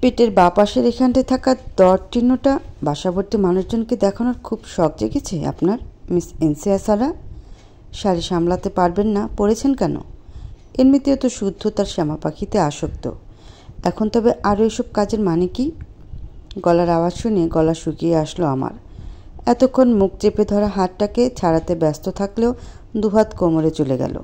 পেটের বাঁ পাশের এখানটায় থাকা দর চিহ্নটা বাসাভর্তি মানুষজনকে দেখানোর খুব শখ জেগেছে আপনার, মিস ইনসিয়া সারা? শাড়ি সামলাতে পারবেন না, পড়েছেন কেন? এমনিতেও তো শুদ্ধ তার শ্যামা পাখিতে আসক্ত, এখন তবে আরও এসব কাজের মানে কি? গলার আওয়াজ শুনে গলা শুকিয়ে আসলো আমার। এতক্ষণ মুখ চেপে ধরা হাতটাকে ছাড়াতে ব্যস্ত থাকলেও দুহাত কোমরে চলে গেল।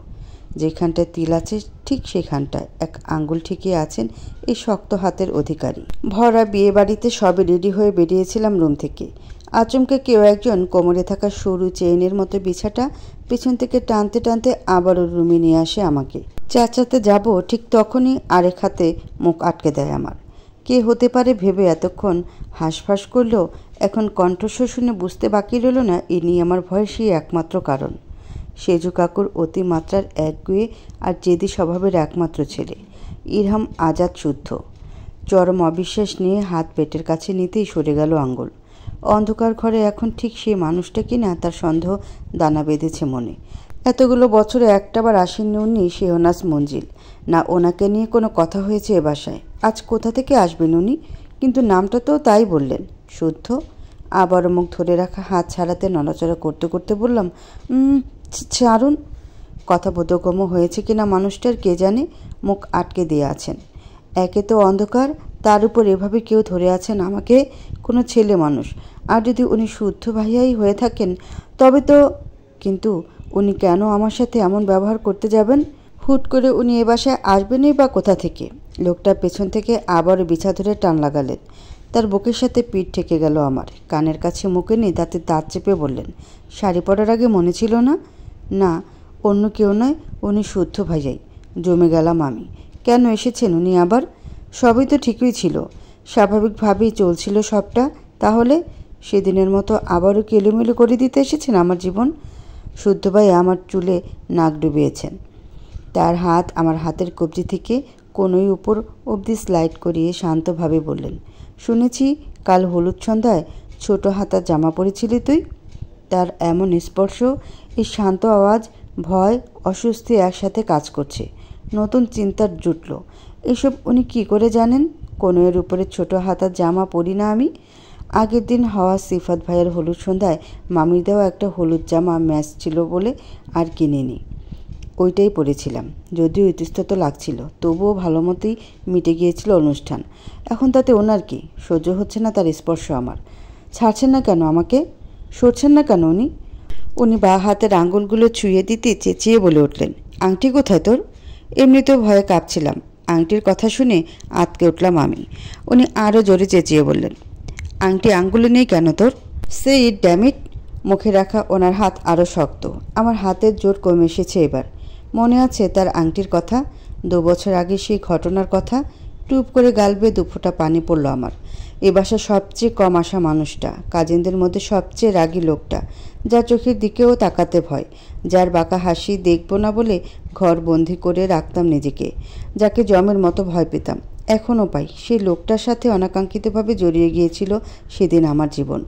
যেখানটায় তিল আছে ঠিক সেখানটায় এক আঙ্গুল ঠেকিয়ে আছেন এই শক্ত হাতের অধিকারী। ভরা বিয়ে বাড়িতে সবে রেডি হয়ে বেরিয়েছিলাম রুম থেকে। আচমকে কেউ একজন কোমরে থাকা সরু চেইনের মতো বিছাটা পিছন থেকে টানতে টানতে আবারও রুমে নিয়ে আসে আমাকে। চেঁচাতে যাব ঠিক তখনই আরেক হাতে মুখ আটকে দেয় আমার। কে হতে পারে ভেবে এতক্ষণ হাঁসফাঁস করলেও এখন কণ্ঠস্বর শুনে বুঝতে বাকি রইল না ইনি আমার ভয়ের সেই একমাত্র কারণ। সেজু কাকুর অতিমাত্রার একগুঁয়ে আর জেদি স্বভাবের একমাত্র ছেলে ইরহাম আজাদ শুদ্ধ। চরম অবিশ্বাস নিয়ে হাত পেটের কাছে নিতেই সরে গেল আঙ্গুল। অন্ধকার ঘরে এখন ঠিক সেই মানুষটা কিনা তার সন্দেহ দানা বেঁধেছে মনে। এতগুলো বছরে একটাবার আসেননি উনি শেহনাজ মঞ্জিল, না ওনাকে নিয়ে কোনো কথা হয়েছে এ বাসায়। আজ কোথা থেকে আসবেন উনি? কিন্তু নামটা তো তাই বললেন, শুদ্ধ। আবারও মুখ ধরে রাখা হাত ছাড়াতে নড়াচড়া করতে করতে বললাম, ছাড়ুন। কথা বোধগম্য হয়েছে কিনা মানুষটার কে জানে, মুখ আটকে দিয়ে আছেন। একে তো অন্ধকার, তার উপর এভাবে কেউ ধরে আছেন আমাকে, কোনো ছেলে মানুষ। আর যদি উনি শুদ্ধ ভাইয়াই হয়ে থাকেন তবে তো, কিন্তু উনি কেন আমার সাথে এমন ব্যবহার করতে যাবেন? হুট করে উনি এ বাসায় আসবেনই বা কোথা থেকে? লোকটা পেছন থেকে আবারও বিছা ধরে টান লাগালেন। তার বুকের সাথে পিঠ ঠেকে গেল আমার। কানের কাছে মুখে নিয়ে তাতে দাঁত চেপে বললেন, শাড়ি পরার আগে মনে ছিল না? না, অন্য কেউ নয়, উনি শুদ্ধ ভাইয়াই। জমে গেলাম আমি। কেন এসেছেন উনি আবার? সবই তো ঠিকই ছিল, স্বাভাবিকভাবেই চলছিল সবটা। তাহলে সেদিনের মতো আবারও কি এলোমেলো করে দিতে এসেছেন আমার জীবন? শুদ্ধ ভাই আমার চুলে নাক ডুবিয়েছেন। তার হাত আমার হাতের কবজি থেকে কোনোই উপর অবধি স্লাইড করিয়ে শান্তভাবে বললেন, শুনেছি কাল হলুদ সন্ধ্যায় ছোট হাতার জামা পরেছিলি তুই। তার এমন স্পর্শ, এই শান্ত আওয়াজ, ভয়, অস্বস্তি একসাথে কাজ করছে। নতুন চিন্তার জুটল, এসব উনি কি করে জানেন? কোনোয়ের উপরে ছোট হাতার জামা পরি না আমি। আগের দিন হওয়া সিফাত ভাইয়ের হলুদ সন্ধ্যায় মামির দেওয়া একটা হলুদ জামা ম্যাচ ছিল বলে আর কিনিনি, ওইটাই পরেছিলাম। যদিও ইতস্তত লাগছিল, তবুও ভালো মতোই মিটে গিয়েছিল অনুষ্ঠান। এখন তাতে ওনার কি? সহ্য হচ্ছে না তার স্পর্শ আমার। ছাড়ছেন না কেন আমাকে? সরছেন না কেন উনি? উনি বা হাতের আঙুলগুলো ছুঁয়ে দিতে চেঁচিয়ে বলে উঠলেন, আংটি কোথায় তোর? এমনিতেও ভয়ে কাঁপছিলাম, আংটির কথা শুনে আঁতকে উঠলাম আমি। উনি আরও জোরে চেঁচিয়ে বললেন, আংটি আঙ্গুলে নেই কেন তোর? সে ইট ড্যামিট। মুখে রাখা ওনার হাত আরও শক্ত। আমার হাতের জোর কমে এসেছে এবার। মনে আছে তার আংটির কথা, 2 বছর আগে সেই ঘটনার কথা। টুপ করে গাল বেয়ে 2 ফোঁটা পানি পড়ল আমার। এ বাসার সবচেয়ে কম আসা মানুষটা, কাজিনদের মধ্যে সবচেয়ে রাগী লোকটা, যার চোখের দিকেও তাকাতে ভয়, যার বাঁকা হাসি দেখব না বলে ঘর বন্দি করে রাখতাম নিজেকে, যাকে জমের মতো ভয় পেতাম, এখনও পাই। সেই লোকটার সাথে অনাকাঙ্ক্ষিতভাবে জড়িয়ে গিয়েছিল সেদিন আমার জীবন।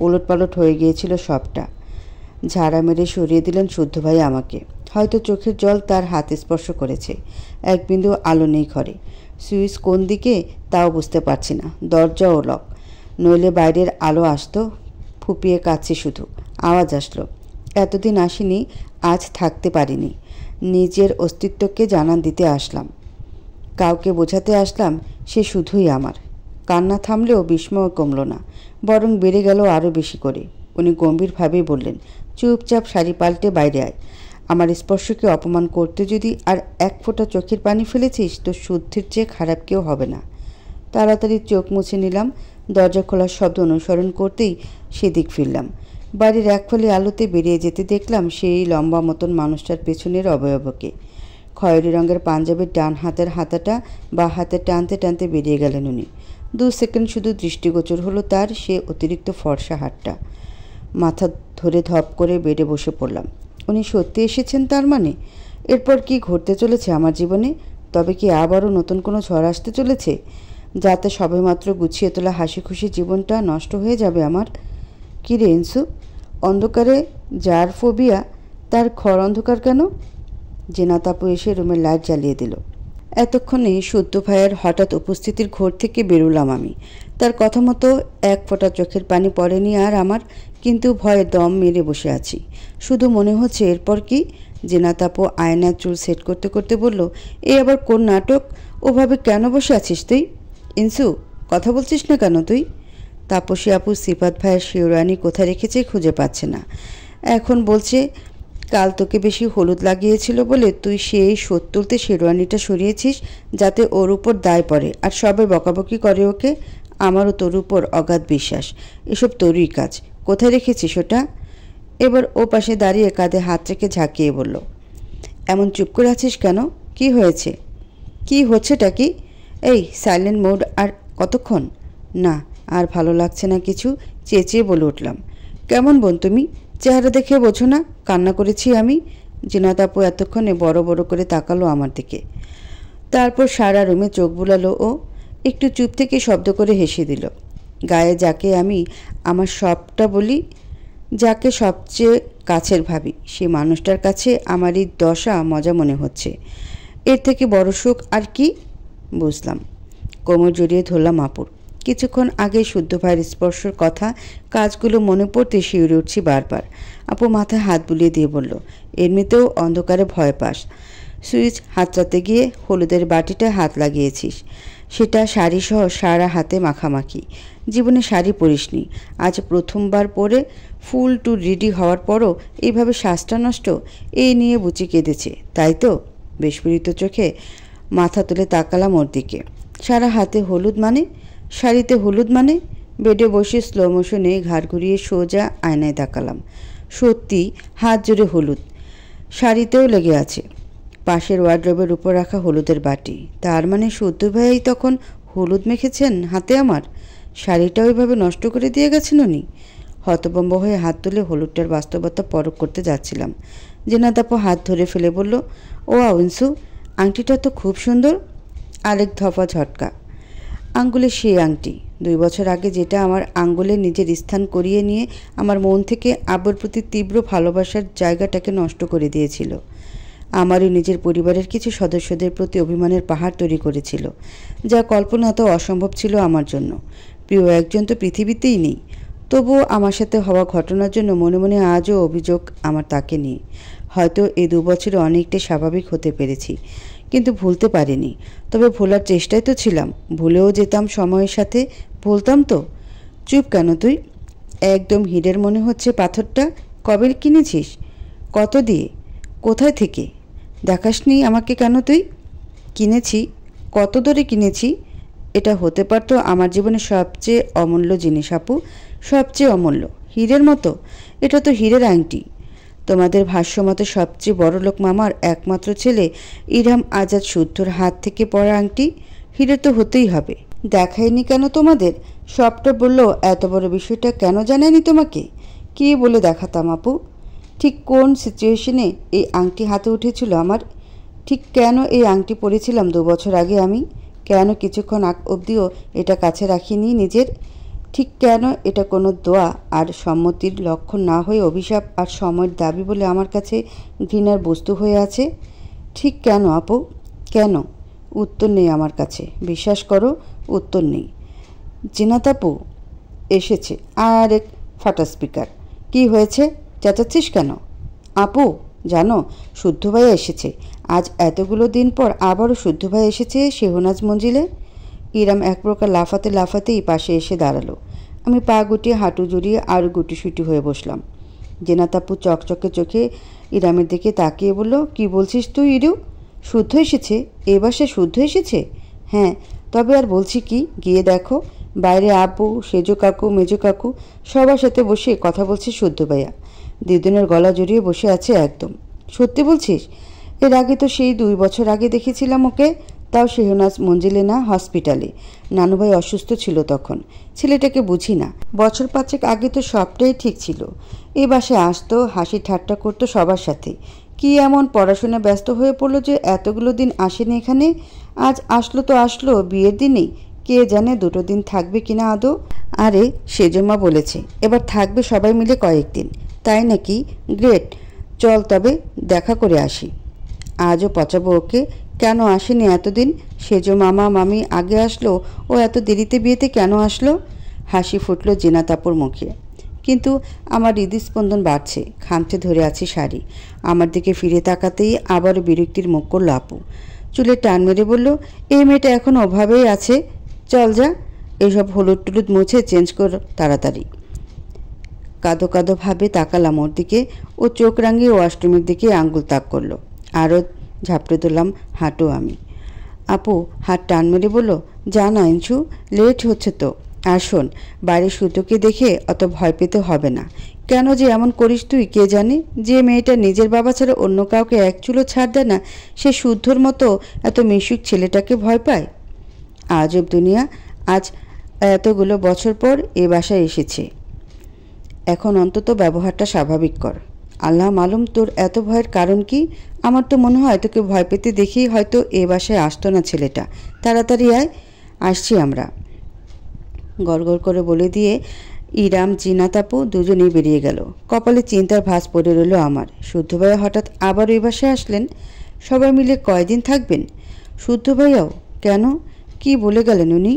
ওলটপালট হয়ে গিয়েছিল সবটা। ঝাড়া মেরে সরিয়ে দিলেন শুদ্ধ ভাই আমাকে। হয়তো চোখের জল তার হাত স্পর্শ করেছে। এক বিন্দু আলো নেই ঘরে। সুইচ কোন দিকে তাও বুঝতে পারছি না। দরজাও লক, নইলে বাইরের আলো আসতো। ফুপিয়ে কাঁদছি শুধু। আওয়াজ আসলো। এতদিন আসিনি, আজ থাকতে পারিনি। নিজের অস্তিত্বকে জানান দিতে আসলাম, কাউকে বোঝাতে আসলাম সে শুধুই আমার। কান্না থামলেও বিস্ময় কমল না, বরং বেড়ে গেল আরও বেশি করে। উনি গম্ভীরভাবেই বললেন, চুপচাপ শাড়ি পাল্টে বাইরে আয়। আমার স্পর্শকে অপমান করতে যদি আর 1 ফোঁটা চোখের পানি ফেলেছিস তো শুদ্ধের চেয়ে খারাপ কেউ হবে না। তাড়াতাড়ি চোখ মুছে নিলাম। দরজা খোলার শব্দ অনুসরণ করতেই সেদিক ফিরলাম। বাড়ির এক ফালি আলোতে বেরিয়ে যেতে দেখলাম সেই লম্বা মতন মানুষটার পেছনের অবয়বকে। খয়েরি রঙের পাঞ্জাবের ডান হাতের হাতাটা বা হাতে টানতে টানতে বেরিয়ে গেলেন উনি। 2 সেকেন্ড শুধু দৃষ্টিগোচর হলো তার সে অতিরিক্ত ফর্সা হাতটা। মাথা ধরে ধপ করে বেডে বসে পড়লাম। উনি সত্যি এসেছেন তার মানে? এরপর কি ঘটতে চলেছে আমার জীবনে? তবে কি আবারও নতুন কোনো ঝড় আসতে চলেছে, যাতে সবেমাত্র গুছিয়ে তোলা হাসি খুশি জীবনটা নষ্ট হয়ে যাবে আমার? কী রে ইনসু, অন্ধকারে যার ফোবিয়া তার ঘর অন্ধকার কেন? জেনাত আপু এসে রুমের লাইট জ্বালিয়ে দিল। এতক্ষণে সদ্য ভাইয়ের হঠাৎ উপস্থিতির ঘোর থেকে বেরোলাম আমি। তার কথা মতো এক ফোঁটা চোখের পানি পড়েনি আর আমার, কিন্তু ভয়ে দম মেরে বসে আছি। শুধু মনে হচ্ছে এরপর কি। জেনাত আপু আয়নার চুল সেট করতে করতে বলল, এই আবার কোন নাটক? ওভাবে কেন বসে আছিস তুই? ইনসু, কথা বলছিস না কেন তুই? তাপসী আপু সিফাত ভাইয়ের শেরওয়ানি কোথায় রেখেছে খুঁজে পাচ্ছে না। এখন বলছে কাল তোকে বেশি হলুদ লাগিয়েছিল বলে তুই সেই শোধ তুলতে শেরওয়ানিটা সরিয়েছিস যাতে ওর উপর দায় পড়ে, আর সবাই বকাবকি করে ওকে। আমারও তোর উপর অগাধ বিশ্বাস, এসব তোরই কাজ। কোথায় রেখেছিস ওটা? এবার ও পাশে দাঁড়িয়ে কাঁধে হাত রেখে ঝাঁকিয়ে বলল, এমন চুপ করে আছিস কেন? কি হয়েছে? কি হচ্ছেটা কি? এই সাইলেন্ট মোড আর কতক্ষণ? না, আর ভালো লাগছে না কিছু, চেঁচিয়ে বলে উঠলাম। কেমন বোন তুমি? চেহারা দেখে বোঝো না কান্না করেছি আমি? জিনাত আপু এতক্ষণে বড় বড় করে তাকালো আমার দিকে, তারপর সারা রুমে চোখ বুলালো ও। একটু চুপ থেকে শব্দ করে হেসে দিল। গায়ে যাকে আমি আমার সবটা বলি, যাকে সবচেয়ে কাছের ভাবি, সেই মানুষটার কাছে আমার এই দশা মজা মনে হচ্ছে। এর থেকে বড় সুখ আর কি? বুঝলাম। কোমর জড়িয়ে ধরলাম আপুর। কিছুক্ষণ আগে শুদ্ধ ভাইয়ের স্পর্শর কথা কাজগুলো মনে পড়তে শিউরে উঠছি বারবার। আপু মাথায় হাত বুলিয়ে দিয়ে বলল, এমনিতেও অন্ধকারে ভয় পাস, সুইচ হাতড়াতে গিয়ে হলুদের বাটিটায় হাত লাগিয়েছিস। সেটা শাড়িসহ সারা হাতে মাখামাখি। জীবনে শাড়ি পরিসনি, আজ প্রথমবার পরে ফুল টু রেডি হওয়ার পরও এইভাবে শ্বাসটা নষ্ট। এই নিয়ে বুচি কেঁদেছে, তাই তো? বিস্ফোরিত চোখে মাথা তুলে তাকালাম ওর দিকে। সারা হাতে হলুদ মানে? শাড়িতে হলুদ মানে? বেডে বসে স্লো মোশনে ঘাড় ঘুরিয়ে সোজা আয়নায় তাকালাম। সত্যি হাত জুড়ে হলুদ, শাড়িতেও লেগে আছে। পাশের ওয়ার্ড্রবের উপর রাখা হলুদের বাটি, তার মানে শুদ্ধ ভাই তখন হলুদ মেখেছেন হাতে আমার। শাড়িটা ওইভাবে নষ্ট করে দিয়ে গেছেন উনি। হতভম্ব হয়ে হাত তুলে হলুদটার বাস্তবতা পরখ করতে যাচ্ছিলাম। জেনাত আপু হাত ধরে ফেলে বলল, ও আউন্সু, আংটিটা তো খুব সুন্দর। আরেক ধফা ঝটকা। আঙ্গুলে সেই আংটি, 2 বছর আগে যেটা আমার আঙ্গুলে নিজের স্থান করিয়ে নিয়ে আমার মন থেকে আব্বুর প্রতি তীব্র ভালোবাসার জায়গাটাকে নষ্ট করে দিয়েছিল। আমারও নিজের পরিবারের কিছু সদস্যদের প্রতি অভিমানের পাহাড় তৈরি করেছিল, যা কল্পনাতেও অসম্ভব ছিল আমার জন্য। প্রিয় একজন তো পৃথিবীতেই নেই, তবুও আমার সাথে হওয়া ঘটনার জন্য মনে মনে আজও অভিযোগ আমার তাকে নিয়ে। হয়তো এই 2 বছরে অনেকটাই স্বাভাবিক হতে পেরেছি, কিন্তু ভুলতে পারিনি। তবে ভোলার চেষ্টায় তো ছিলাম, ভুলেও যেতাম সময়ের সাথে। ভুলতাম তো। চুপ কেন তুই? একদম হীরের মনে হচ্ছে পাথরটা। কবে কিনেছিস? কত দিয়ে? কোথায় থেকে? দেখাসনি আমাকে কেন তুই? কিনেছি। কত দরে কিনেছি? এটা হতে পারতো আমার জীবনের সবচেয়ে অমূল্য জিনিস আপু, সবচেয়ে অমূল্য। হীরের মতো? এটা তো হীরের আংটি। তোমাদের ভাষ্যমতে সবচেয়ে বড়লোক মামার একমাত্র ছেলে ইরহাম আজাদ শুদ্ধর হাত থেকে পড়া আংটি। হীরে তো হতেই হবে। দেখায়নি কেন তোমাদের? সবটা বললো, এত বড় বিষয়টা কেন জানায়নি তোমাকে? কী বলে দেখাতাম আপু? ঠিক কোন সিচুয়েশনে এই আংটি হাতে উঠেছিল আমার? ঠিক কেন এই আংটি পরেছিলাম 2 বছর আগে আমি? কেন কিছুক্ষণ আগ অবধিও এটা কাছে রাখিনি নিজের? ঠিক কেন এটা কোনো দোয়া আর সম্মতির লক্ষণ না হয়ে অভিশাপ আর সময়ের দাবি বলে আমার কাছে ঘৃণার বস্তু হয়ে আছে? ঠিক কেন আপু? কেন? উত্তর নেই আমার কাছে, বিশ্বাস করো, উত্তর নেই। জিনাত আপু এসেছে। আর এক ফাটা স্পিকার। কি হয়েছে? চেঁচাচ্ছিস কেন? আপু জানো, শুদ্ধ ভাই এসেছে। আজ এতগুলো দিন পর আবারও শুদ্ধ ভাই এসেছে শেহনাজ মঞ্জিলে। ইরাম এক প্রকার লাফাতে লাফাতেই পাশে এসে দাঁড়ালো। আমি পা গুটিয়ে হাঁটু জড়িয়ে আরও গুটিসুটি হয়ে বসলাম। জেনাত আপু চকচকে চোখে ইরামের দিকে তাকিয়ে বলল, কি বলছিস তুই ইরু? শুদ্ধ এসেছে? এ বাসায় শুদ্ধ এসেছে? হ্যাঁ, তবে আর বলছি কি, গিয়ে দেখো। বাইরে আব্বু, সেজো কাকু, মেজো কাকু সবার সাথে বসে কথা বলছে শুদ্ধ ভাইয়া। দিদুনের গলা জড়িয়ে বসে আছে একদম। সত্যি বলছিস? এর আগে তো সেই 2 বছর আগে দেখেছিলাম ওকে, তাও শেহনাজ মঞ্জিলে না, হসপিটালে। নানুভাই অসুস্থ ছিল তখন। ছেলেটাকে বুঝি না। বছর 5 আগে তো সবটাই ঠিক ছিল। এ বাসায় আসতো, হাসি ঠাট্টা করতো সবার সাথে। কি এমন পড়াশোনা ব্যস্ত হয়ে পড়লো যে এতগুলো দিন আসেনি এখানে? আজ আসলো তো আসলো বিয়ের দিনেই। কে জানে 2 দিন থাকবে কিনা আদৌ। আরে সেজমা বলেছে এবার থাকবে সবাই মিলে কয়েকদিন। তাই নাকি? গ্রেট। চল তবে দেখা করে আসি। আজও পচাবো ওকে, কেন আসেনি এতদিন? সেজো মামা মামি আগে আসলো, ও এত দেরিতে বিয়েতে কেন আসলো? হাসি ফুটল জিনাত আপুর মুখে। কিন্তু আমার হৃদস্পন্দন বাড়ছে। খামচে ধরে আছি শাড়ি। আমার দিকে ফিরে তাকাতেই আবারও বিরক্তির মুখ করল আপু। চুলে টান মেরে বলল, এই মেয়েটা এখন ওভাবেই আছে, চল যা, এসব হলুদ টুলুদ মুছে চেঞ্জ কর তাড়াতাড়ি। কাঁদো কাঁদো ভাবে তাকালাম ওর দিকে। ও চোখ রাঙিয়ে ওয়াশরুমের দিকে আঙ্গুল তাক করলো। আরও ঝাপড়ে দিলাম হাঁটু আমি। আপু হাত টান মেরে বলল, যা না ইঞ্চু, লেট হচ্ছে তো। আর শোন, বাইরে সুতোকে দেখে অত ভয় পেতে হবে না। কেন যে এমন করিস তুই কে জানে? যে মেয়েটা নিজের বাবা ছাড়া অন্য কাউকে এক চুলো ছাড় দেয় না, সে শুদ্ধর মতো এত মিশুক ছেলেটাকে ভয় পায়। আজব দুনিয়া। আজ এতগুলো বছর পর এ বাসায় এসেছে, এখন অন্তত ব্যবহারটা স্বাভাবিক কর। আল্লাহ মালুম তোর এত ভয়ের কারণ কি। আমার তো মনে হয় তোকে ভয় পেতে দেখেই হয়তো এ বাসায় আসতো না ছেলেটা। তাড়াতাড়ি আয়, আসছি আমরা, গড়গড় করে বলে দিয়ে ইরাম জিনাত আপু দুজনেই বেরিয়ে গেল। কপালে চিন্তার ভাঁজ পড়ে রইল আমার। শুদ্ধ ভাইয়া হঠাৎ আবার এই বাসায় আসলেন। সবাই মিলে কয়দিন থাকবেন? শুদ্ধ ভাইয়াও কেন? কি বলে গেলেন উনি?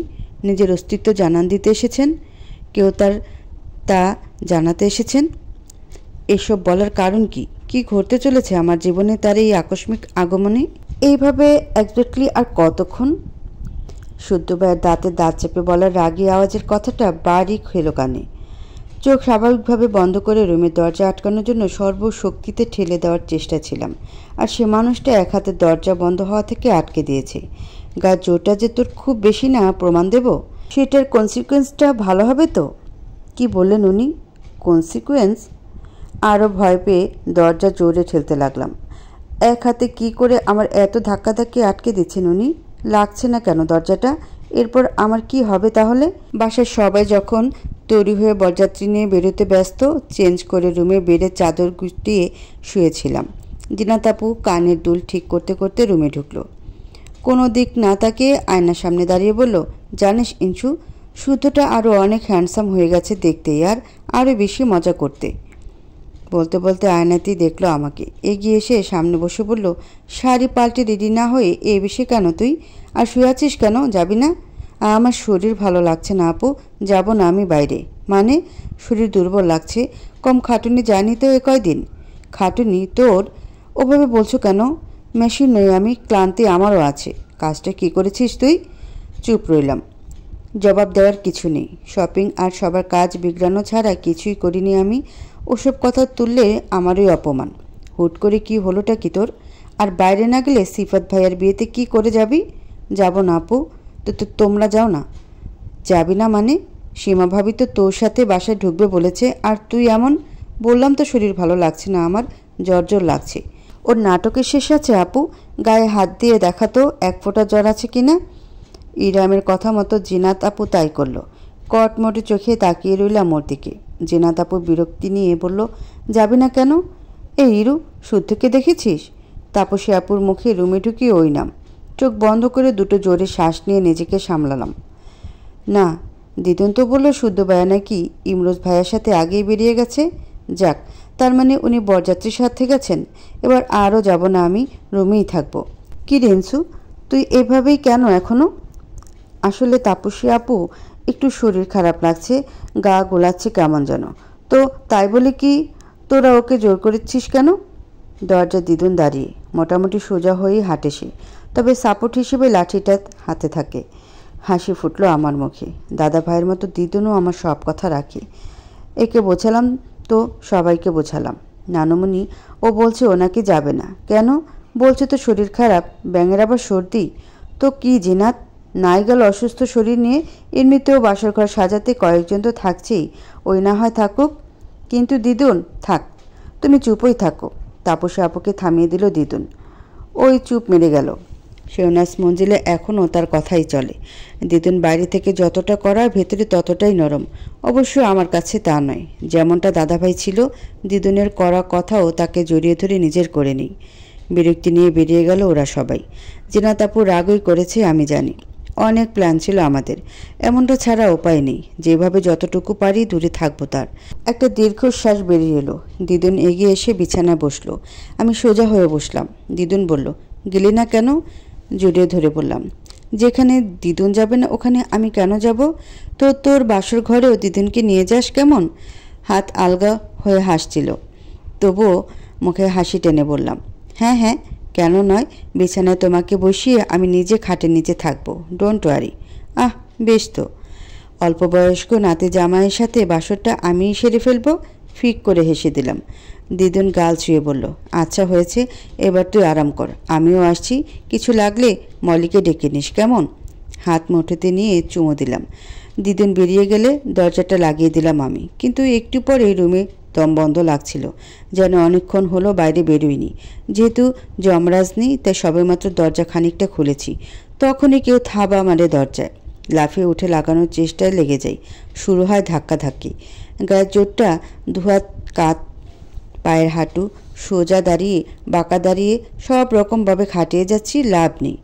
নিজের অস্তিত্ব জানান দিতে এসেছেন? কেউ তা জানাতে এসেছেন? এসব বলার কারণ কি? কি ঘটতে চলেছে আমার জীবনে তার এই আকস্মিক আগমনে? এইভাবে একজাক্টলি আর কতক্ষণ? শুদ্ধ ভাইয়ের দাঁতে দাঁত চেপে বলার রাগী আওয়াজের কথাটা বাড়ি খেলো কানে। চোখ স্বাভাবিকভাবে বন্ধ করে রুমের দরজা আটকানোর জন্য সর্বশক্তিতে ঠেলে দেওয়ার চেষ্টা ছিলাম। আর সে মানুষটা এক হাতে দরজা বন্ধ হওয়া থেকে আটকে দিয়েছে। গায়ের জোরটা যে তোর খুব বেশি না, প্রমাণ দেব? সেটার কনসিকুয়েন্সটা ভালো হবে তো? কি বললেন উনি? কনসিকুয়েন্স? আরও ভয় পেয়ে দরজা জোরে ঠেলতে লাগলাম। এক হাতে কি করে আমার এত ধাক্কাধাক্কি আটকে দিচ্ছেন উনি? লাগছে না কেন দরজাটা? এরপর আমার কি হবে তাহলে? বাসার সবাই যখন তৈরি হয়ে বরযাত্রী নিয়ে বেরোতে ব্যস্ত, চেঞ্জ করে রুমে বেডে চাদর গুটিয়ে শুয়েছিলাম। জিনাত আপু কানের দুল ঠিক করতে করতে রুমে ঢুকলো। কোনো দিক না তাকিয়ে আয়নার সামনে দাঁড়িয়ে বলল, জানিস ইঞ্চু, শুদ্ধটা আরও অনেক হ্যান্ডসাম হয়ে গেছে দেখতে, আর আরও বেশি মজা করতে। বলতে বলতে আয়নাতেই দেখলো আমাকে। এগিয়ে এসে সামনে বসে বলল, শাড়ি পাল্টে রেডি না হয়ে এ বেশি কেন তুই? আর শুয়ে আছিস কেন? যাবি না? আমার শরীর ভালো লাগছে না আপু, যাব না আমি বাইরে। মানে? শরীর দুর্বল লাগছে। কম খাটুনি যায়নি তো এ কয়দিন। খাটুনি তোর? ওভাবে বলছো কেন? মেশিন নই আমি, ক্লান্তি আমারও আছে। কাজটা কি করেছিস তুই? চুপ রইলাম। জবাব দেওয়ার কিছু নেই। শপিং আর সবার কাজ বিগড়ানো ছাড়া কিছুই করিনি আমি। ওসব কথা তুললে আমারই অপমান। হুট করে কি হলোটা কি তোর? আর বাইরে না গেলে সিফাত ভাইয়ার বিয়েতে কি করে যাবি? যাব না আপু। তো তোমরা যাও না? যাবি না মানে? সীমা ভাবি তো তোর সাথে বাসায় ঢুকবে বলেছে, আর তুই এমন? বললাম তো শরীর ভালো লাগছে না আমার, জ্বর লাগছে। ওর নাটকের শেষ আছে আপু? গায়ে হাত দিয়ে দেখাতো এক ফোঁটা জ্বর আছে কিনা। ইরামের কথা মতো জিনাত আপু তাই করলো। কটমটে চোখে তাকিয়ে রইলাম ওর দিকে। জিনাত আপু বিরক্তি নিয়ে বলল, যাবি না কেন? এই ইরু, শুদ্ধকে দেখেছিস? তাপসী আপুর মুখে রুমে ঢুকিয়ে ওই নাম। চোখ বন্ধ করে দুটো জোরে শ্বাস নিয়ে নিজেকে সামলালাম। না, দিদুন তো বলল শুদ্ধ ভাইয়া নাকি ইমরোজ ভাইয়ার সাথে আগেই বেরিয়ে গেছে। যাক, তার মানে উনি বরযাত্রীর সাথে গেছেন। এবার আরও যাব না আমি, রুমেই থাকবো। কি রেন্সু, তুই এভাবেই কেন এখনো? আসলে তাপসী আপু, একটু শরীর খারাপ লাগছে, গা গোলাচ্ছে কেমন যেন। তো তাই বলে কি তোরা ওকে জোর করেছিস কেন? দরজা দিদুন দাঁড়িয়ে, মোটামুটি সোজা হয়েই হাঁটে সে, তবে সাপোর্ট হিসেবে লাঠিটা হাতে থাকে। হাসি ফুটলো আমার মুখে। দাদা ভাইয়ের মতো দিদুনও আমার সব কথা রাখে। একে বোঝালাম তো সবাইকে বোঝালাম। নানুমণি, ও বলছে ও নাকি যাবে না। কেন? বলছে তো শরীর খারাপ, ব্যাঙের আবার সর্দি। তো কি জিনাত, নাই গেল অসুস্থ শরীর নিয়ে। এমনিতেও বাসর ঘর সাজাতে কয়েকজন তো থাকছেই, ওই না হয় থাকুক। কিন্তু দিদুন, থাক, তুমি চুপই থাকো। তাপসী আপুকে থামিয়ে দিল দিদুন। ওই চুপ মেরে গেল। শেওনাজ মঞ্জিলে এখনও তার কথাই চলে। দিদুন বাইরে থেকে যতটা করার, ভেতরে ততটাই নরম। অবশ্য আমার কাছে তা নয়। যেমনটা দাদাভাই ছিল, দিদুনের করা কথাও তাকে জড়িয়ে ধরে নিজের করে নেই। বিরক্তি নিয়ে বেরিয়ে গেল ওরা সবাই। জিনাত আপু রাগই করেছে আমি জানি। অনেক প্ল্যান ছিল আমাদের, এমনটা ছাড়া উপায় নেই। যেভাবে যতটুকু পারি দূরে থাকবো তার। একটা দীর্ঘশ্বাস বেরিয়ে এলো। দিদুন এগিয়ে এসে বিছানায় বসলো। আমি সোজা হয়ে বসলাম। দিদুন বলল, গেলি না কেন? জড়িয়ে ধরে বললাম, যেখানে দিদুন যাবে না ওখানে আমি কেন যাব? তো তোর বাসর ঘরেও দিদুনকে নিয়ে যাস কেমন? হাত আলগা হয়ে হাসছিল, তবুও মুখে হাসি টেনে বললাম, হ্যাঁ হ্যাঁ, কেন নয়, বিছানায় তোমাকে বসিয়ে আমি নিজে খাটের নিচে থাকবো, ডোন্ট ওয়ারি। আহ, বেশ তো। অল্প বয়স্ক নাতি জামাইয়ের সাথে বাসরটা আমিই সেরে ফেলবো। ফিক করে হেসে দিলাম। দিদুন গাল ছুঁয়ে বলল, আচ্ছা হয়েছে, এবার তুই আরাম কর, আমিও আসছি, কিছু লাগলে মলিকে ডেকে নিস কেমন? হাত মুঠোতে নিয়ে চুমো দিলাম। দিদুন বেরিয়ে গেলে দরজাটা লাগিয়ে দিলাম আমি, কিন্তু একটু পরে রুমে দম বন্ধ লাগছিল, যেন অনেকক্ষণ হলো বাইরে বেরোয়নি। যেহেতু যমরাজ নেই তাই সবেমাত্র দরজা খানিকটা খুলেছি, তখনই কেউ থাবা মারে দরজায়। লাফিয়ে উঠে লাগানোর চেষ্টায় লেগে যাই, শুরু হয় ধাক্কাধাক্কি। গায়ের জোরটা দুহাত কাত, পায়ের হাঁটু সোজা দাঁড়িয়ে বাঁকা দাঁড়িয়ে সব রকমভাবে খাটিয়ে যাচ্ছি, লাভ নেই।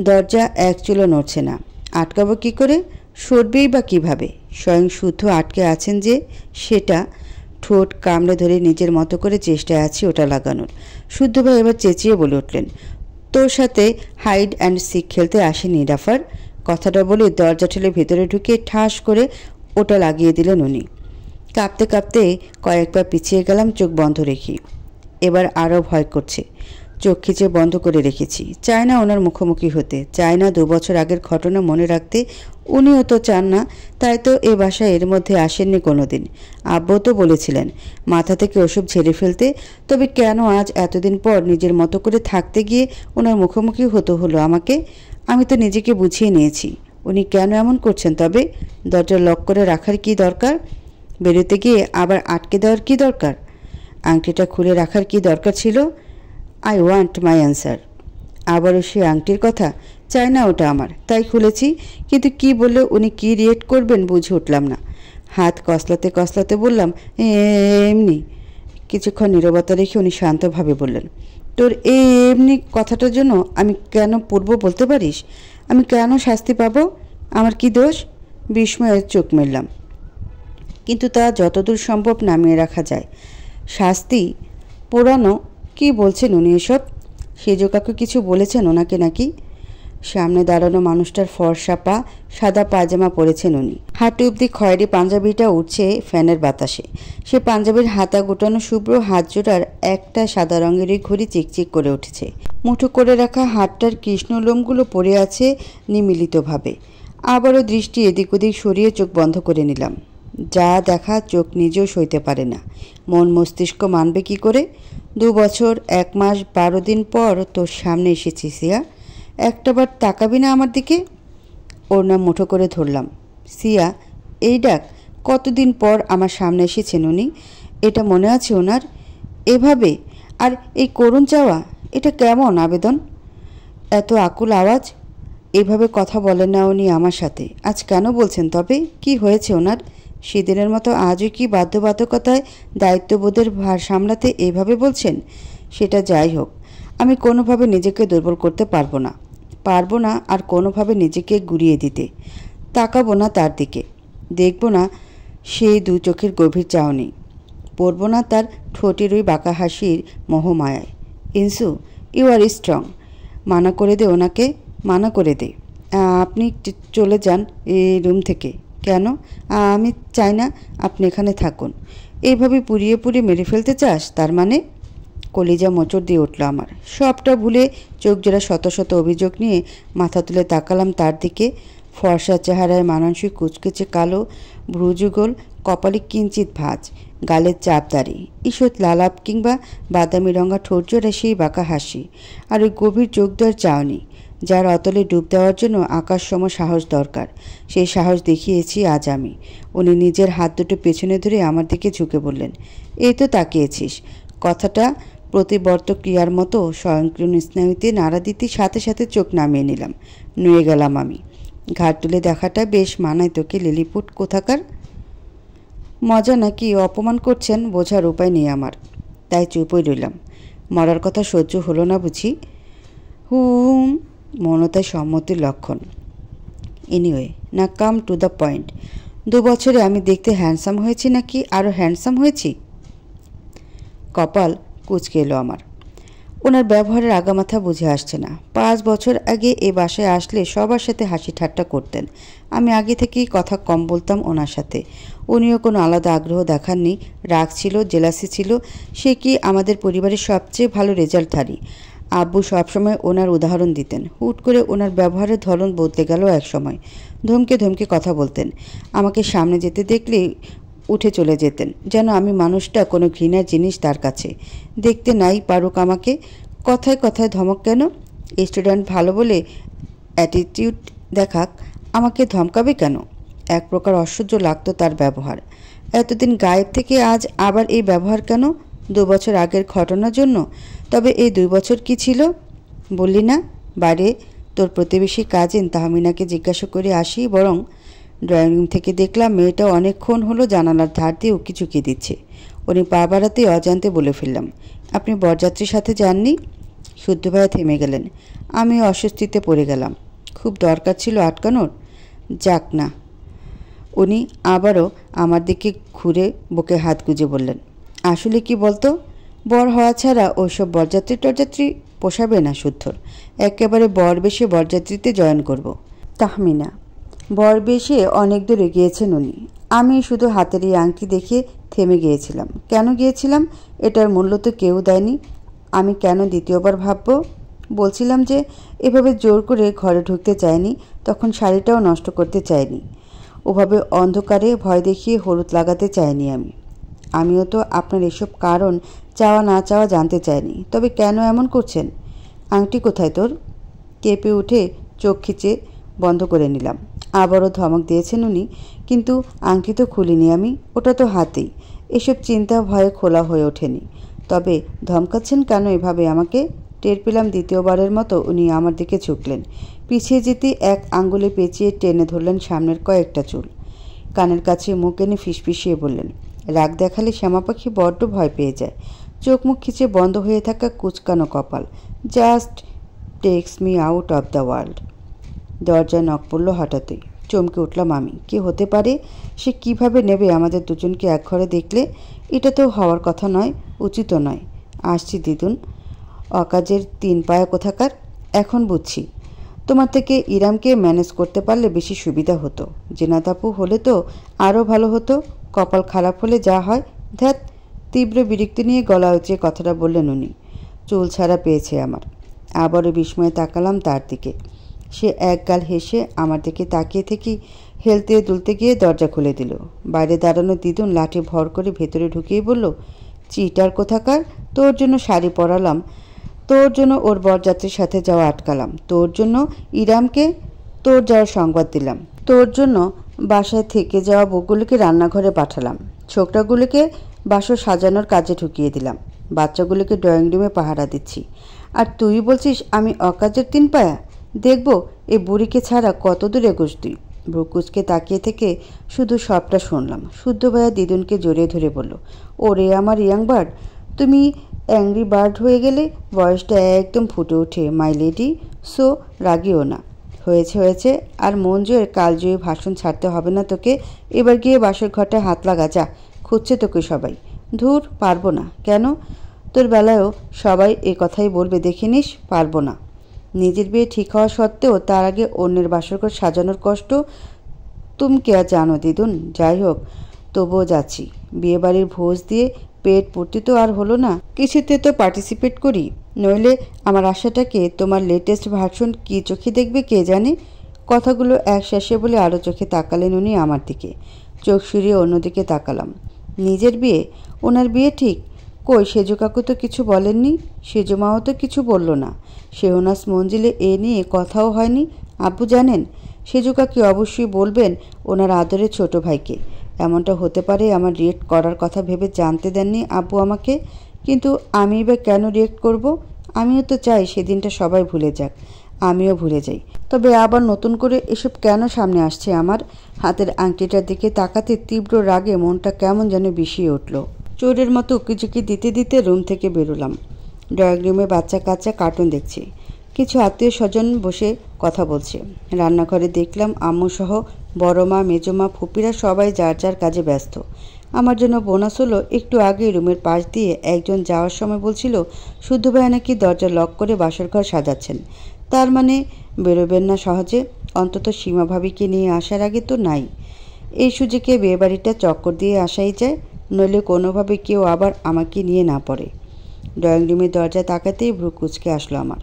দরজা এক চুলো নড়ছে না। আটকাবো কী করে? সরবেই বা কীভাবে? স্বয়ং শুদ্ধ আটকে আছেন যে, সেটা। ঠোঁট কামড়ে ধরে নিজের মতো করে চেষ্টায় আছি ওটা লাগানোর। শুদ্ধ ভাই এবার চেঁচিয়ে বলে উঠলেন, তোর সাথে হাইড অ্যান্ড সিক খেলতে আসেনি রাফার। কথাটা বলে দরজা ঠেলে ভেতরে ঢুকে ঠাস করে ওটা লাগিয়ে দিলেন উনি। কাঁপতে কাঁপতে কয়েকবার পিছিয়ে গেলাম চোখ বন্ধ রেখে। এবার আরও ভয় করছে। চোখ খিচে বন্ধ করে রেখেছি। চায় না ওনার মুখোমুখি হতে, চায় না 2 বছর আগের ঘটনা মনে রাখতে। উনিও তো চান না, তাই তো এ বাসায় এর মধ্যে আসেননি কোনো দিন। আব্বু তো বলেছিলেন মাথা থেকে ওসব ঝেড়ে ফেলতে। তবে কেন আজ এতদিন পর নিজের মতো করে থাকতে গিয়ে ওনার মুখোমুখি হতে হলো আমাকে? আমি তো নিজেকে বুঝিয়ে নিয়েছি। উনি কেন এমন করছেন তবে? দরজা লক করে রাখার কি দরকার? বেরোতে গিয়ে আবার আটকে দেওয়ার কি দরকার? আংটিটা খুলে রাখার কি দরকার ছিল? I want my answer. আবারও সে আংটির কথা। চাই না ওটা আমার, তাই খুলেছি। কিন্তু কি বললে উনি কি রিয়েক্ট করবেন বুঝে উঠলাম না। হাত কসলাতে কসলাতে বললাম, এমনি। কিছুক্ষণ নীরবতা রেখে উনি শান্তভাবে বললেন, তোর এমনি কথাটার জন্য আমি কেন পড়ব বলতে পারিস? আমি কেন শাস্তি পাবো? আমার কি দোষ? বিস্ময়ে চোখ মেললাম, কিন্তু তা যতদূর সম্ভব নামিয়ে রাখা যায়। শাস্তি পোড়ানো? কি বলছেন উনি এসব? সেজ কাকু কিছু বলেছেন ওনাকে নাকি? সামনে দাঁড়ানো মানুষটার ফর্সা পা, সাদা পায়জামা পরেছেন উনি। হাঁটু অব্দি খয়েরি পাঞ্জাবিটা উঠছে ফ্যানের বাতাসে। সে পাঞ্জাবির হাতা গোটানো শুভ্র হাত জোড়ার একটা সাদা রঙেরই ঘড়ি চিকচিক করে উঠেছে। মুঠো করে রাখা হাতটার কৃষ্ণ লোমগুলো পড়ে আছে নিমিলিতভাবে। আবারও দৃষ্টি এদিক ওদিক সরিয়ে চোখ বন্ধ করে নিলাম। যা দেখা চোখ নিজেও সইতে পারে না, মন মস্তিষ্ক মানবে কি করে? 2 বছর 1 মাস 12 দিন পর তোর সামনে এসেছি সিয়া, একটাবার তাকাবি না আমার দিকে? ওর নাম মুঠো করে ধরলাম। সিয়া, এই ডাক? কতদিন পর আমার সামনে এসেছেন উনি, এটা মনে আছে ওনার? এভাবে? আর এই করুণ চাওয়া, এটা কেমন আবেদন? এত আকুল আওয়াজ। এভাবে কথা বলেন না উনি আমার সাথে। আজ কেন বলছেন তবে? কি হয়েছে ওনার? সেদিনের মতো আজও কি বাধ্যবাধকতায় দায়িত্ববোধের ভার সামলাতে এইভাবে বলছেন? সেটা যাই হোক, আমি কোনোভাবে নিজেকে দুর্বল করতে পারবো না আর কোনোভাবে নিজেকে গুড়িয়ে দিতে। তাকাবো না তার দিকে, দেখব না সেই 2 চোখের গভীর চাহনি, পড়ব না তার ঠোঁটের ওই বাঁকা হাসির মোহমায়ায়। ইনসু, ইউ আর স্ট্রং। মানা করে দে ওনাকে, মানা করে দে। আপনি চলে যান এই রুম থেকে। কেন? আমি চাই না আপনি এখানে থাকুন। এইভাবে পুড়িয়ে পুড়িয়ে মেরে ফেলতে চাস তার মানে? কলিজা মোচড় দিয়ে উঠল আমার। সবটা ভুলে চোখ জোড়া শত শত অভিযোগ নিয়ে মাথা তুলে তাকালাম তার দিকে। ফর্সা চেহারায় মানানসই কুচকুচে কালো ভ্রুযুগল, কপালে কিঞ্চিত ভাঁজ, গালের চাপদারি, ঈষৎ লালাপ কিংবা বাদামি রঙা ঠোঁট জোড়া সেই বাঁকা হাসি, আর ওই গভীর চোখ দেওয়ার চাউনি, যার অতলে ডুব দেওয়ার জন্য আকাশসম সাহস দরকার। সেই সাহস দেখিয়েছি আজ আমি। উনি নিজের হাত দুটো পেছনে ধরে আমার দিকে ঝুঁকে বললেন, এই তো তাকিয়েছিস। কথাটা প্রতিবর্ত ক্রিয়ার মতো স্বয়ংক্রিয় স্নায়ুতে নাড়া দিতে সাথে সাথে চোখ নামিয়ে নিলাম। নুয়ে গেলাম আমি। ঘাট তুলে দেখাটা বেশ মানায় তোকে লিলিপুট কোথাকার। মজা নাকি অপমান করছেন বোঝার উপায় নেই আমার, তাই চুপই রইলাম। মরার কথা সহ্য হলো না বুঝি? হুম, মনতায় সম্মতির লক্ষণ। এনিওয়ে, না কাম টু দ্য পয়েন্ট। 2 বছরে আমি দেখতে হ্যান্ডসাম হয়েছি নাকি আরও হ্যান্ডসাম হয়েছি? কপাল কুঁচকে এলো আমার। ওনার ব্যবহারের আগামাথা বুঝে আসছে না। 5 বছর আগে এই বাসায় আসলে সবার সাথে হাসি ঠাট্টা করতেন। আমি আগে থেকেই কথা কম বলতাম ওনার সাথে। উনিও কোনো আলাদা আগ্রহ দেখাননি। রাগ ছিল, জেলাসি ছিল। সে কি আমাদের পরিবারের সবচেয়ে ভালো রেজাল্টধারী। আব্বু সবসময় ওনার উদাহরণ দিতেন। হুট করে ওনার ব্যবহারের ধরন বদলে গেল এক সময়। ধমকে ধমকে কথা বলতেন। আমাকে সামনে যেতে দেখলেই উঠে চলে যেতেন, যেন আমি মানুষটা কোনো ঘৃণার জিনিস তার কাছে। দেখতে নাই পারুক আমাকে। কথায় কথায় ধমক কেন? স্টুডেন্ট ভালো বলে অ্যাটিটিউড দেখাক, আমাকে ধমকাবে কেন? এক প্রকার অসহ্য লাগতো তার ব্যবহার। এতদিন গায়েব থেকে আজ আবার এই ব্যবহার কেন? 2 বছর আগের ঘটনার জন্য? তবে এই 2 বছর কি ছিল? বললি না বাইরে তোর প্রতিবেশী কাজিন তাহমিনাকে জিজ্ঞাসা করে আসি বরং। ড্রয়িং রুম থেকে দেখলাম মেয়েটা অনেকক্ষণ হলো জানালার ধার দিয়ে উকি চুকি দিচ্ছে। উনি পা বাড়াতেই অজান্তে বলে ফেললাম, আপনি বরযাত্রীর সাথে যাননি? শুদ্ধ ভাইয়া থেমে গেলেন। আমি অস্বস্তিতে পড়ে গেলাম। খুব দরকার ছিল আটকানোর? যাক না। উনি আবারও আমার দিকে ঘুরে বুকে হাত গুজে বললেন, আসলে কি বলতো, বর হওয়া ছাড়া ওইসব বরযাত্রী টরযাত্রী পোষাবে না শুদ্ধর। একেবারে বর বেশে বরযাত্রীতে জয়েন করব। তাহমিনা বর বেশে অনেক দূর এগিয়েছেন উনি। আমি শুধু হাতের এই আংটি দেখে থেমে গিয়েছিলাম। কেন গিয়েছিলাম এটার মূল্য তো কেউ দেয়নি। আমি কেন দ্বিতীয়বার ভাবব? বলছিলাম যে এভাবে জোর করে ঘরে ঢুকতে চাইনি, তখন শাড়িটাও নষ্ট করতে চাইনি। ওভাবে অন্ধকারে ভয় দেখিয়ে হলুদ লাগাতে চাইনি আমি। আমিও তো আপনার এসব কারণ চাওয়া না চাওয়া জানতে চাইনি। তবে কেন এমন করছেন? আংটি কোথায় তোর? কেঁপে উঠে চোখ খিচে বন্ধ করে নিলাম। আবারও ধমক দিয়েছেন উনি, কিন্তু আংটি তো খুলিনি আমি, ওটা তো হাতেই। এসব চিন্তা ভয়ে খোলা হয়ে ওঠেনি। তবে ধমকাচ্ছেন কেন এভাবে আমাকে? টের পেলাম দ্বিতীয়বারের মতো উনি আমার দিকে ঝুঁকলেন। পিছিয়ে যেতে এক আঙ্গুলে পেঁচিয়ে টেনে ধরলেন সামনের কয়েকটা চুল। কানের কাছে মুখ এনে ফিসফিসিয়ে বললেন, রাগ দেখালে শ্যামা পাখি বড্ড ভয় পেয়ে যায়। চোখ মুখ খিচে বন্ধ হয়ে থাকা কুচকানো কপাল। Just takes me out of the world. দরজায় নক পড়ল হঠাৎই। চমকে উঠলাম আমি। কি হতে পারে? সে কিভাবে নেবে আমাদের দুজনকে এক ঘরে দেখলে? এটা তো হওয়ার কথা নয়, উচিতও নয়। আসছি দিদুন। অকাজের 3 পায়া কোথাকার। এখন বুঝছি। তোমার থেকে ইরামকে ম্যানেজ করতে পারলে বেশি সুবিধা হতো। জেনাতাপু হলে তো আরও ভালো হতো। কপাল খারাপ হলে যা হয়। ধ্যাত। তীব্র বিরক্তি নিয়ে গলা উঁচিয়ে কথাটা বললেন উনি। চুল ছাড়া পেয়েছে আমার। আবারও বিস্ময়ে তাকালাম তার দিকে। সে একগাল হেসে আমার দিকে তাকিয়ে থেকেই হেলতে দুলতে গিয়ে দরজা খুলে দিল। বাইরে দাঁড়ানো দিদুন লাঠি ভর করে ভেতরে ঢুকিয়ে বলল, চিটার কোথাকার, তোর জন্য শাড়ি পরালাম, তোর জন্য ওর বরযাত্রীর সাথে যাওয়া আটকালাম, তোর জন্য ইরামকে তোর যাওয়ার সংবাদ দিলাম, তোর জন্য বাসায় থেকে যাওয়া বউগুলোকে রান্নাঘরে পাঠালাম, ছোকরাগুলোকে বাসর সাজানোর কাজে ঢুকিয়ে দিলাম, বাচ্চাগুলোকে ড্রয়িং রুমে পাহারা দিচ্ছি। আর তুই বলছিস আমি অকাজের 3 পায়া? দেখব এ বুড়িকে ছাড়া কত দূর এগোস তুই। ব্রুকুচকে তাকিয়ে থেকে শুধু সবটা শুনলাম। শুদ্ধ ভাইয়া দিদুনকে জড়িয়ে ধরে বলল, ওরে আমার ইয়াং বার্ড, তুমি অ্যাংরি বার্ড হয়ে গেলে। বয়সটা একদম ফুটে ওঠে মাই লেডি। সো রাগিও না। হয়েছে হয়েছে, আর মন জয়ের কালজয়ী ভাষণ ছাড়তে হবে না তোকে। এবার গিয়ে বাসর ঘরটা হাত লাগা যা। খুঁজছে তোকে সবাই। ধুর, পারবো না। কেন? তোর বেলায়ও সবাই এ কথাই বলবে দেখিনিস। পারবো না। নিজের বিয়ে ঠিক হওয়া সত্ত্বেও তার আগে অন্যের বাসরঘর সাজানোর কষ্ট তুমি কে আর জানো দিদুন। যাই হোক, তবুও যাচ্ছি। বিয়েবাড়ির ভোজ দিয়ে পেট পূর্তি তো আর হলো না। কিছুতে তো পার্টিসিপেট করি, নইলে আমার আশাটাকে তোমার লেটেস্ট ভার্সন কী চোখে দেখবে কে জানে। কথাগুলো এক শেষে বলে আরও চোখে তাকালেন উনি আমার দিকে। চোখ সরিয়ে অন্যদিকে তাকালাম। নিজের বিয়ে? ওনার বিয়ে ঠিক? কই, সেজু কাকু তো কিছু বলেননি। সেজু মাও তো কিছু বলল না। শেহনাজ মঞ্জিলে এ নিয়ে কথাও হয়নি। আব্বু জানেন? সেজু কাকি অবশ্যই বলবেন ওনার আদরের ছোট ভাইকে। এমনটা হতে পারে আমার রিয়েক্ট করার কথা ভেবে জানতে দেননি আব্বু আমাকে। কিন্তু আমি এবার কেন রিয়েক্ট করব? আমিও তো চাই সেদিনটা সবাই ভুলে যাক, আমিও ভুলে যাই। তবে আবার নতুন করে এসব কেন সামনে আসছে আমার? হাতের আংটিটার দিকে তাকাতে তীব্র রাগে মনটা কেমন যেন বিষিয়ে উঠল। চোরের মতো উকিঝুঁকি দিতে দিতে রুম থেকে বেরোলাম। ড্রয়িং রুমে বাচ্চা কাচ্চা কার্টুন দেখছে। কিছু আত্মীয় স্বজন বসে কথা বলছে। রান্নাঘরে দেখলাম আম্মুসহ বড় মা, মেজো মা, ফুপিরা সবাই যার যার কাজে ব্যস্ত। আমার জন্য বোনাস হলো একটু আগে রুমের পাশ দিয়ে একজন যাওয়ার সময় বলছিল শুদ্ধ ভাই নাকি দরজা লক করে বাসর ঘর সাজাচ্ছেন। তার মানে বেরোবেন না সহজে, অন্তত সীমা ভাবিকে নিয়ে আসার আগে তো নাই। এই সুযোগে বিয়েবাড়িটা চক্কর দিয়ে আসাই যায়, নইলে কোনোভাবে কেউ আবার আমাকে নিয়ে না পড়ে। ড্রয়িং রুমের দরজায় তাকাতেই ভ্রু কুঁচকে আসলো আমার।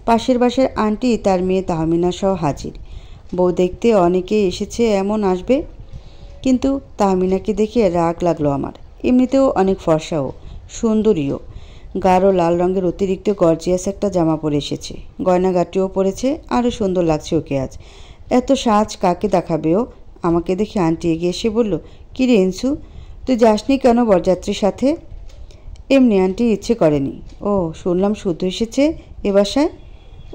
পাশের বাসার আন্টি তার মেয়ে তাহমিনা সহ হাজির। বউ দেখতে অনেকেই এসেছে এমন আসবে, কিন্তু তাহমিনাকে দেখে রাগ লাগলো আমার। এমনিতেও অনেক ফর্সাও সুন্দরীও, গাঢ় লাল রঙের অতিরিক্ত গর্জিয়াস একটা জামা পরে এসেছে, গয়নাগাটিও পরেছে, আরও সুন্দর লাগছে ওকে আজ। এত সাজ কাকে দেখাবে ও? আমাকে দেখে আন্টি এগিয়ে এসে বলল, কী রে ইনসু, তুই যাসনি কেন বরযাত্রীর সাথে? এমনি আন্টি, ইচ্ছে করেনি। ও, শুনলাম শুদ্ধ এসেছে এ বাসায়।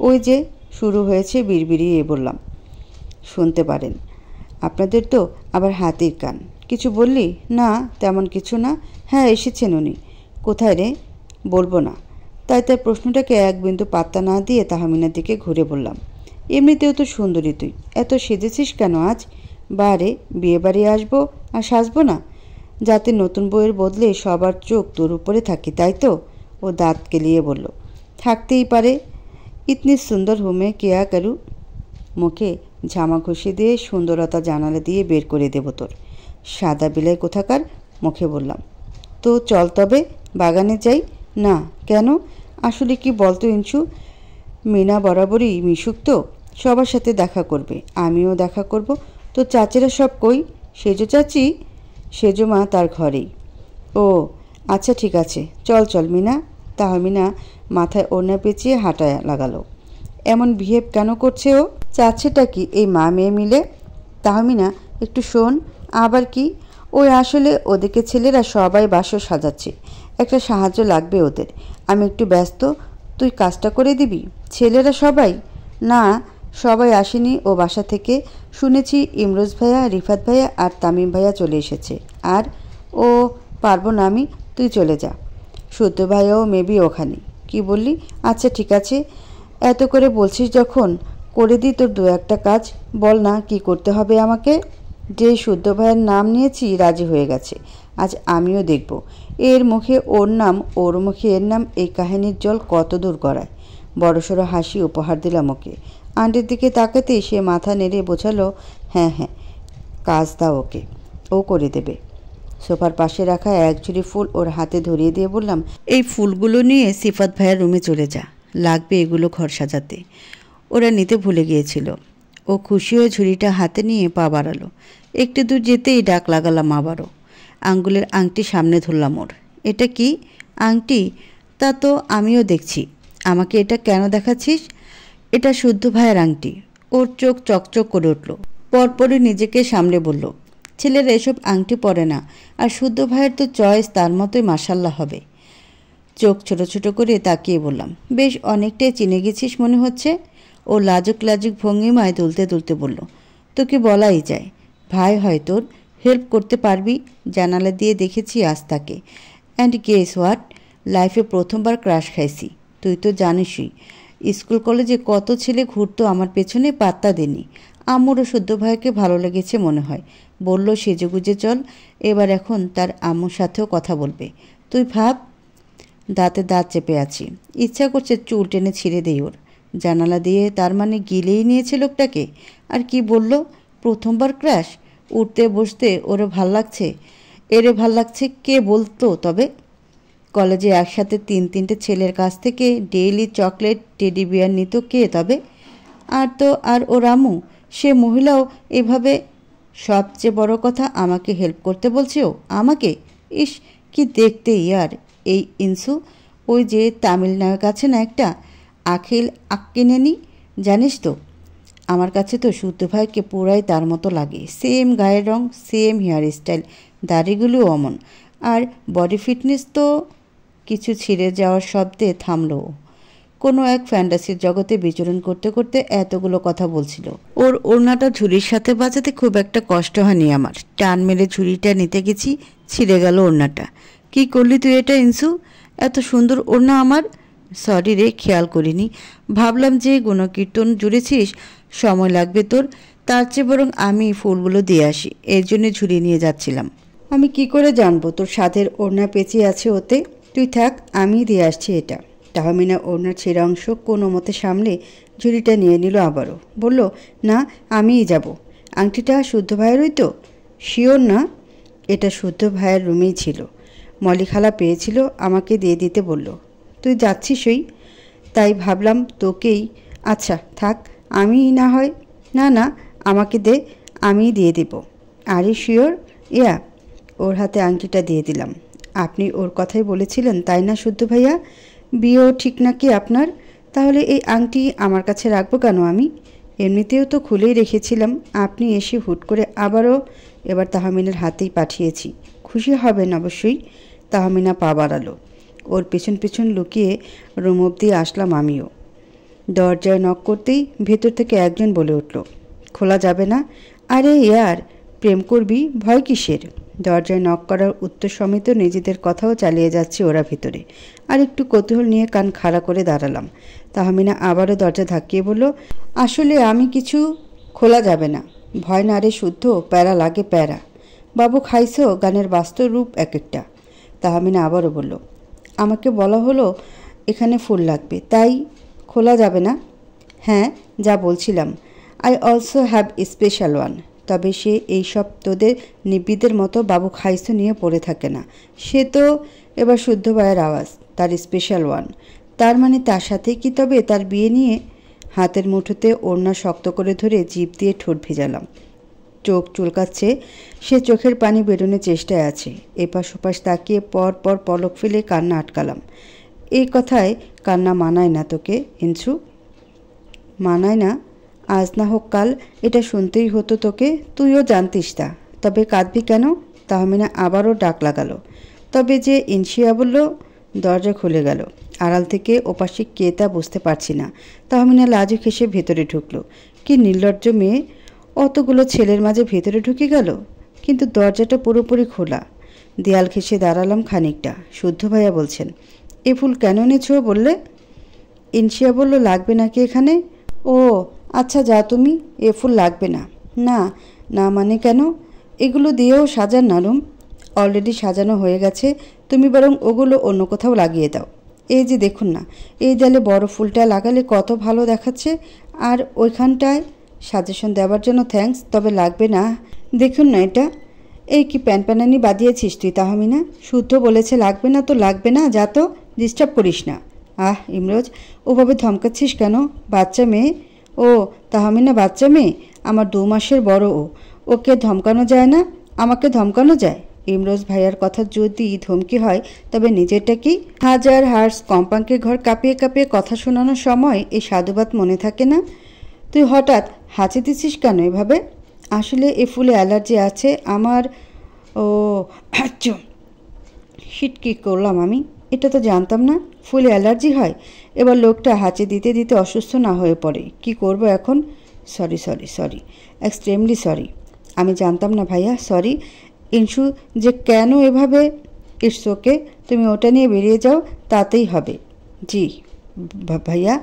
ওই যে শুরু হয়েছে বিড়বিড়িয়ে বললাম। শুনতে পারেন, আপনাদের তো আবার হাতির কান। কিছু বললি? না তেমন কিছু না। হ্যাঁ এসেছেন উনি। কোথায় রে? বলবো না। তাই তার প্রশ্নটাকে এক বিন্দু পাত্তা না দিয়ে তাহমিনার দিকে ঘুরে বললাম, এমনিতেও তো সুন্দরী তুই, এত সেজেছিস কেন আজ? বারে বিয়েবাড়ি আসবো আর সাজবো না, যাতে নতুন বইয়ের বদলে সবার চোখ তোর উপরে থাকে, তাই তো? ও দাঁত কেলিয়ে বলল, থাকতেই পারে। ইতনি সুন্দর হোমে কেয়া করু। মুখে ঝামা ঘষে দিয়ে সুন্দরতা জানালা দিয়ে বের করে দেব তোর, সাদা বিলাই কোথাকার। মুখে বললাম, তো চল তবে বাগানে যাই। না কেন? আসলে কি বলতো ইনসু, মিনা বরাবরই মিশুক তো, সবার সাথে দেখা করবে, আমিও দেখা করব। তো চাচিরা সব কই? সেজো চাচি? সেজো মা তার ঘরেই। ও আচ্ছা ঠিক আছে, চল চল মিনা। তাহমিনা মাথায় ওড়না পেঁচিয়ে হাঁটা লাগালো। এমন বিহেভ কেন করছে ও? চাচ্ছেটা কি এই মা মেয়ে মিলে? তাহমিনা একটু শোন। আবার কি? ওই আসলে ওদিকে ছেলেরা সবাই বাসর সাজাচ্ছে, একটা সাহায্য লাগবে ওদের। আমি একটু ব্যস্ত, তুই কাজটা করে দিবি। ছেলেরা সবাই? না সবাই আসেনি, ও বাসা থেকে শুনেছি ইমরোজ ভাইয়া, রিফাত ভাইয়া আর তামিম ভাইয়া চলে এসেছে। আর ও পারবো না আমি, তুই চলে যা। শুদ্ধ ভাইয়াও মেবি ওখানে। কি বললি? আচ্ছা ঠিক আছে, এত করে বলছিস যখন করে দিই তোর দু একটা কাজ। বল না কি করতে হবে আমাকে। যে শুদ্ধ ভাইয়ের নাম নিয়েছি রাজি হয়ে গেছে, আজ আমিও দেখব এর মুখে ওর নাম, ওর মুখে এর নাম, এই কাহিনীর জল কত দূর গড়ায়। বড়সড় হাসি উপহার দিলাম ওকে। আন্টির দিকে তাকাতেই সে মাথা নেড়ে বোঝালো, হ্যাঁ হ্যাঁ কাজ দাও ওকে, ও করে দেবে। সোফার পাশে রাখা এক ঝুড়ি ফুল ওর হাতে ধরিয়ে দিয়ে বললাম, এই ফুলগুলো নিয়ে সিফাত ভাইয়ের রুমে চলে যা, লাগবে এগুলো ঘর সাজাতে। ওরা নিতে ভুলে গিয়েছিল। ও খুশি হয়ে ঝুড়িটা হাতে নিয়ে পা বাড়ালো। একটু দূর যেতেই ডাক লাগালাম আবারও। আঙ্গুলের আংটি সামনে ধরলাম ওর। এটা কি? আংটি? তা তো আমিও দেখছি। আমাকে এটা কেন দেখাচ্ছিস? এটা শুদ্ধ ভাইয়ের আংটি। ওর চোখ চকচক করে উঠল। পরপরই নিজেকে সামলে বলল, ছেলেরা এসব আংটি পরে না, আর শুদ্ধ ভাইয়ের তো চয়েস তার মতোই মাশাল্লাহ হবে। চোখ ছোট ছোট করে তাকিয়ে বললাম, বেশ অনেকটাই চিনে গেছিস মনে হচ্ছে। ও লাজুক লাজুক ভঙ্গিমায় দুলতে দুলতে বলল, তোকে বলাই যায়, ভাই হয় তোর, হেল্প করতে পারবি। জানালা দিয়ে দেখেছি আজ তাকে। অ্যান্ড গেস হোয়াট, লাইফে প্রথমবার ক্রাশ খাইছি। তুই তো জানিসই, স্কুল কলেজে কত ছেলে ঘুরতো আমার পেছনে, পাত্তা দেনি। আম্মুরও শুদ্ধ ভাইকে ভালো লেগেছে মনে হয়, বলল সেজেগুজে চল। এবার এখন তার আম্মুর সাথেও কথা বলবে। তুই ভাব। দাঁতে দাঁত চেপে আছি, ইচ্ছা করছে চুল টেনে ছিঁড়ে দেই ওর। জানালা দিয়ে তার মানে গিলেই নিয়েছে লোকটাকে। আর কি বলল, প্রথমবার ক্রাশ? উঠতে বসতে ওরে ভাল লাগছে। এরে ভাল লাগছে কে বলতো তবে? কলেজে একসাথে তিনটে ছেলের কাছ থেকে ডেইলি চকলেট টেডি বিয়ার নিত কে তবে? আর তো আর ও রামু, সে মহিলাও এভাবে। সবচেয়ে বড় কথা, আমাকে হেল্প করতে বলছে ও আমাকে। ইস কি দেখতে ইয়ার এই ইনসু। ওই যে তামিল নায়ক আছে না একটা, আখিল আক্কিনেনি, জানিস তো? আমার কাছে তো শুদ্ধ ভাইকে পুরাই তার মতো লাগে। সেম গায়ের রং, সেম হেয়ার স্টাইল, দাড়িগুলোও অমন, আর বডি ফিটনেস তো। কিছু ছিঁড়ে যাওয়ার শব্দে থামলো। কোনো এক ফ্যান্টাসির জগতে বিচরণ করতে করতে এতগুলো কথা বলছিল। ওর ওড়নাটা ঝুড়ির সাথে বাজাতে খুব একটা কষ্ট হয়নি আমার। টান মেরে ঝুড়িটা নিতে গেছি, ছিঁড়ে গেল ওড়নাটা। কি করলি তুই এটা ইনসু? এত সুন্দর ওড়না আমার। সরি রে, খেয়াল করিনি। ভাবলাম যে গুণকীর্তন জুড়েছিস, সময় লাগবে তোর, তার চেয়ে বরং আমি ফুলগুলো দিয়ে আসি, এর জন্য ঝুড়ি নিয়ে যাচ্ছিলাম। আমি কি করে জানবো তোর সাধের ওড়না পেঁচিয়ে আছে ওতে? তুই থাক, আমি দিয়ে আসছি এটা। তাহমিনা ওড়নার ছেঁড়া অংশ কোনো মতে সামলে ঝুড়িটা নিয়ে নিল আবারও। বলল, না আমিই যাব। আংটিটা শুদ্ধ ভাইয়েরই তো? শিওর না? এটা শুদ্ধ ভাইয়ের রুমেই ছিল। মলি খালা পেয়েছিল, আমাকে দিয়ে দিতে বলল। তুই যাচ্ছিসই, তাই ভাবলাম তোকেই। আচ্ছা থাক, আমি না হয়। না না, আমাকে দে, আমিই দিয়ে দেব। আরে শিওর? ইয়া। ওর হাতে আংটিটা দিয়ে দিলাম। আপনি ওর কথাই বলেছিলেন তাই না শুদ্ধ ভাইয়া? বিয়েও ঠিক নাকি আপনার? তাহলে এই আংটি আমার কাছে রাখবো কেন আমি? এমনিতেও তো খুলেই রেখেছিলাম, আপনি এসে হুট করে আবারও। এবার তাহমিনার হাতেই পাঠিয়েছি, খুশি হবেন অবশ্যই। তাহমিনা পা বাড়ালো। ওর পেছন পেছন লুকিয়ে রুম অবধি আসলাম আমিও। দরজায় নক করতেই ভেতর থেকে একজন বলে উঠল, খোলা যাবে না? আরে ইয়ার, প্রেম করবি, ভয় কিসের? দরজায় নক করার উত্তর সমেত নিজেদের কথাও চালিয়ে যাচ্ছে ওরা ভিতরে। আর একটু কৌতূহল নিয়ে কান খাড়া করে দাঁড়ালাম। তাহমিনা আবারও দরজা ধাক্কিয়ে বলল, আসলে আমি কিছু খোলা যাবে না। ভয় না রে শুদ্ধ, প্যারা লাগে প্যারা। বাবু খাইছো গানের বাস্তব রূপ এক একটা। তাহমিনা আবারও বলল, আমাকে বলা হলো এখানে ফুল লাগবে, তাই খোলা যাবে না? হ্যাঁ, যা বলছিলাম, I also have special one. তবে সে এইসব তোদের নিবিদের মতো বাবু খাইছো নিয়ে পড়ে থাকে না। সে তো এবার শুদ্ধ ভাইয়ের আওয়াজ, তার স্পেশাল ওয়ান। তার মানে তার সাথে কি তবে তার বিয়ে নিয়ে? হাতের মুঠোতে ওড়না শক্ত করে ধরে জিভ দিয়ে ঠোঁট ভেজালাম। চোখ চুলকাচ্ছে, সে চোখের পানি বেরোনোর চেষ্টায় আছে। এপাশ ওপাশ তাকিয়ে পর পর পলক ফেলে কান্না আটকালাম। এই কথায় কান্না মানায় না তোকে ইনসু, মানায় না। আজ না হোক কাল এটা শুনতেই হতো তোকে, তুইও জানতিস তা। তবে কাঁদবি কেন? তাহমিনা আবারও ডাক লাগালো। তবে যে ইনশিয়া বলল। দরজা খুলে গেল। আড়াল থেকে ওপাশে কে তা বুঝতে পারছি না। তাহমিনা লাজুক হেসে ভেতরে ঢুকলো। কি নির্লজ্জ মেয়ে, অতগুলো ছেলের মাঝে ভেতরে ঢুকে গেল। কিন্তু দরজাটা পুরোপুরি খোলা। দেয়াল ঘেঁষে দাঁড়ালাম খানিকটা। শুদ্ধ ভাইয়া বলছেন, এ ফুল কেন এনেছো বললে? ইনশিয়া বলল, লাগবে নাকি এখানে? ও আচ্ছা, যা তুমি, এ ফুল লাগবে না। না না মানে কেন? এগুলো দিয়েও সাজান না রুম? অলরেডি সাজানো হয়ে গেছে, তুমি বরং ওগুলো অন্য কোথাও লাগিয়ে দাও। এই যে দেখুন না, এই দেয়ালে বড় ফুলটা লাগালে কত ভালো দেখাচ্ছে। আর ওইখানটায় সাজেশন দেওয়ার জন্য থ্যাঙ্কস, তবে লাগবে না। দেখুন না এটা। এই কি প্যানপ্যানানি বাদিয়েছিস তুই তাহমিনা? শুদ্ধ বলেছে লাগবে না তো লাগবে না, যা তো, ডিস্টার্ব করিস না। আহ ইমরোজ, ওভাবে ধমকাচ্ছিস কেন? বাচ্চা মেয়ে। ও তাহমিনা বাচ্চা মেয়ে? আমার 2 মাসের বড় ও। ওকে ধমকানো যায় না? আমাকে ধমকানো যায়? ইমরোজ ভাইয়ার কথা যদি ধমকি হয় তবে নিজেরটা কি? হাজার হার্স কম্পাঙ্কের ঘর কাঁপিয়ে কাঁপিয়ে কথা শোনানোর সময় এই সাধুবাদ মনে থাকে না? তুই হঠাৎ হাঁচি দিছিস কেন এভাবে? আসলে এ ফুলে অ্যালার্জি আছে আমার। ও আচ্ছা, শিট, কী করলাম আমি? এটা তো জানতাম না ফুলে অ্যালার্জি হয়। এবার লোকটা হাঁচি দিতে দিতে অসুস্থ না হয়ে পড়ে। কি করব এখন? Sorry sorry sorry, extremely sorry. আমি জানতাম না ভাইয়া, সরি। ইনসু যে কেন এভাবে। ইটস ওকে, তুমি ওটা নিয়ে বেরিয়ে যাও, তাতেই হবে। জি ভাইয়া।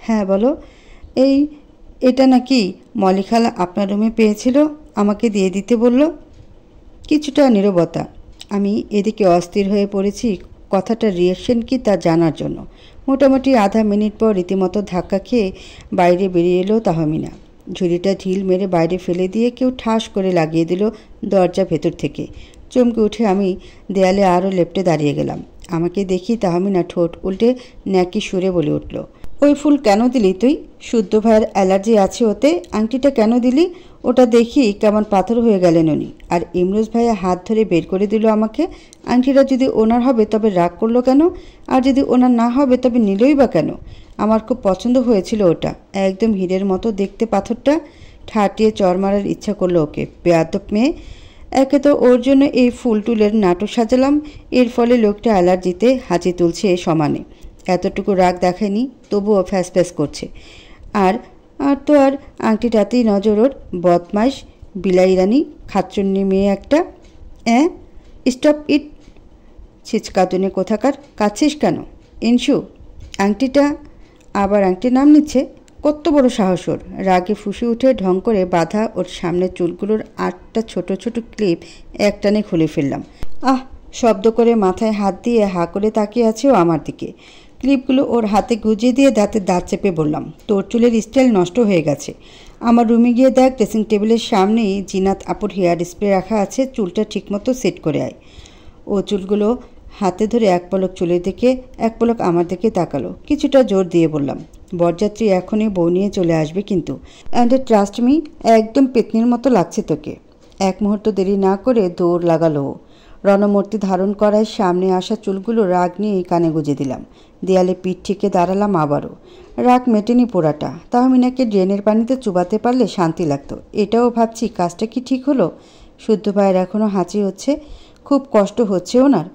হ্যাঁ বলো। এটা নাকি মলিখালা আপনার রুমে পেয়েছিল, আমাকে দিয়ে দিতে বলল। কিছুটা নীরবতা। আমি এদিকে অস্থির হয়ে পড়েছি কথাটার রিয়াকশন কি তা জানার জন্য। মোটামুটি আধা মিনিট পর রীতিমতো ধাক্কা খেয়ে বাইরে বেরিয়ে এলো তাহমিনা। ঝুড়িটা ঢিল মেরে বাইরে ফেলে দিয়ে কেউ ঠাস করে লাগিয়ে দিল দরজা ভেতর থেকে। চমকে উঠে আমি দেয়ালে আরও লেপ্টে দাঁড়িয়ে গেলাম। আমাকে দেখি তাহমিনা ঠোঁট উল্টে ন্যাকি সুরে বলে উঠল, ওই ফুল কেন দিলি তুই? শুদ্ধ ভাইয়ের অ্যালার্জি আছে ওতে, আংটিটা কেন দিলি? ওটা দেখি কেমন পাথর হয়ে গেলেন উনি। আর ইমরোজ ভাইয়া হাত ধরে বের করে দিল আমাকে। আংটিটা যদি ওনার হবে তবে রাগ করলো কেন? আর যদি ওনার না হবে তবে নিলই বা কেন? আমার খুব পছন্দ হয়েছিল ওটা, একদম হীরের মতো দেখতে পাথরটা। ঠাটিয়ে চর মারার ইচ্ছা করলো ওকে, বেয়াদব মেয়ে। একে তো ওর জন্য এই ফুল টুলের নাটক সাজালাম, এর ফলে লোকটা অ্যালার্জিতে হাঁচি তুলছে সমানে। এতটুকু রাগ দেখায়নি, তবুও ফ্যাস ফ্যাস করছে। আর তো আর আংটিটাতেই নজর ওর। বদমাইশ বিলাই রানী, খাচ্চন্নি মেয়ে একটা। স্টপ ইট, ছিচকাতুনে কোথাকার। কাচ্ছিস কেন? ইনসু, আংটিটা। আবার আংটির নাম নিচ্ছে। কত বড় সাহস ওর! রাগে ফুঁসে উঠে ঢং করে বাঁধা ওর সামনের চুলগুলোর 8টা ছোট ছোট ক্লিপ একটানে খুলে ফেললাম। আহ! শব্দ করে মাথায় হাত দিয়ে হা করে তাকিয়ে আছে ও আমার দিকে। ক্লিপগুলো ওর হাতে গুজিয়ে দিয়ে দাঁতে দাঁত চেপে বললাম, তোর চুলের স্টাইল নষ্ট হয়ে গেছে। আমার রুমে গিয়ে দেখ, ড্রেসিং টেবিলের সামনেই জিনাত আপুর হেয়ার স্প্রে রাখা আছে, চুলটা ঠিকমতো সেট করে আয়। ও চুলগুলো হাতে ধরে এক পলক চুলের দিকে এক পলক আমার দিকে তাকালো। কিছুটা জোর দিয়ে বললাম, বরযাত্রী এখনই বউ নিয়ে চলে আসবে কিন্তু, অ্যান্ড ট্রাস্ট মি, একদম পেতনির মতো লাগছে তোকে। এক মুহূর্ত দেরি না করে দৌড় লাগালো। রণমূর্তি ধারণ করায় সামনে আসা চুলগুলো রাগ নিয়ে কানে গুঁজে দিলাম। দেয়ালে পিঠ থেকে দাঁড়ালাম আবারও। রাগ মেটেনি পোড়াটা। তাহমিনাকে ড্রেনের পানিতে চুবাতে পারলে শান্তি লাগতো। এটাও ভাবছি, কাজটা কি ঠিক হলো? শুদ্ধ ভাইয়ের এখনও হাঁচি হচ্ছে, খুব কষ্ট হচ্ছে ওনার।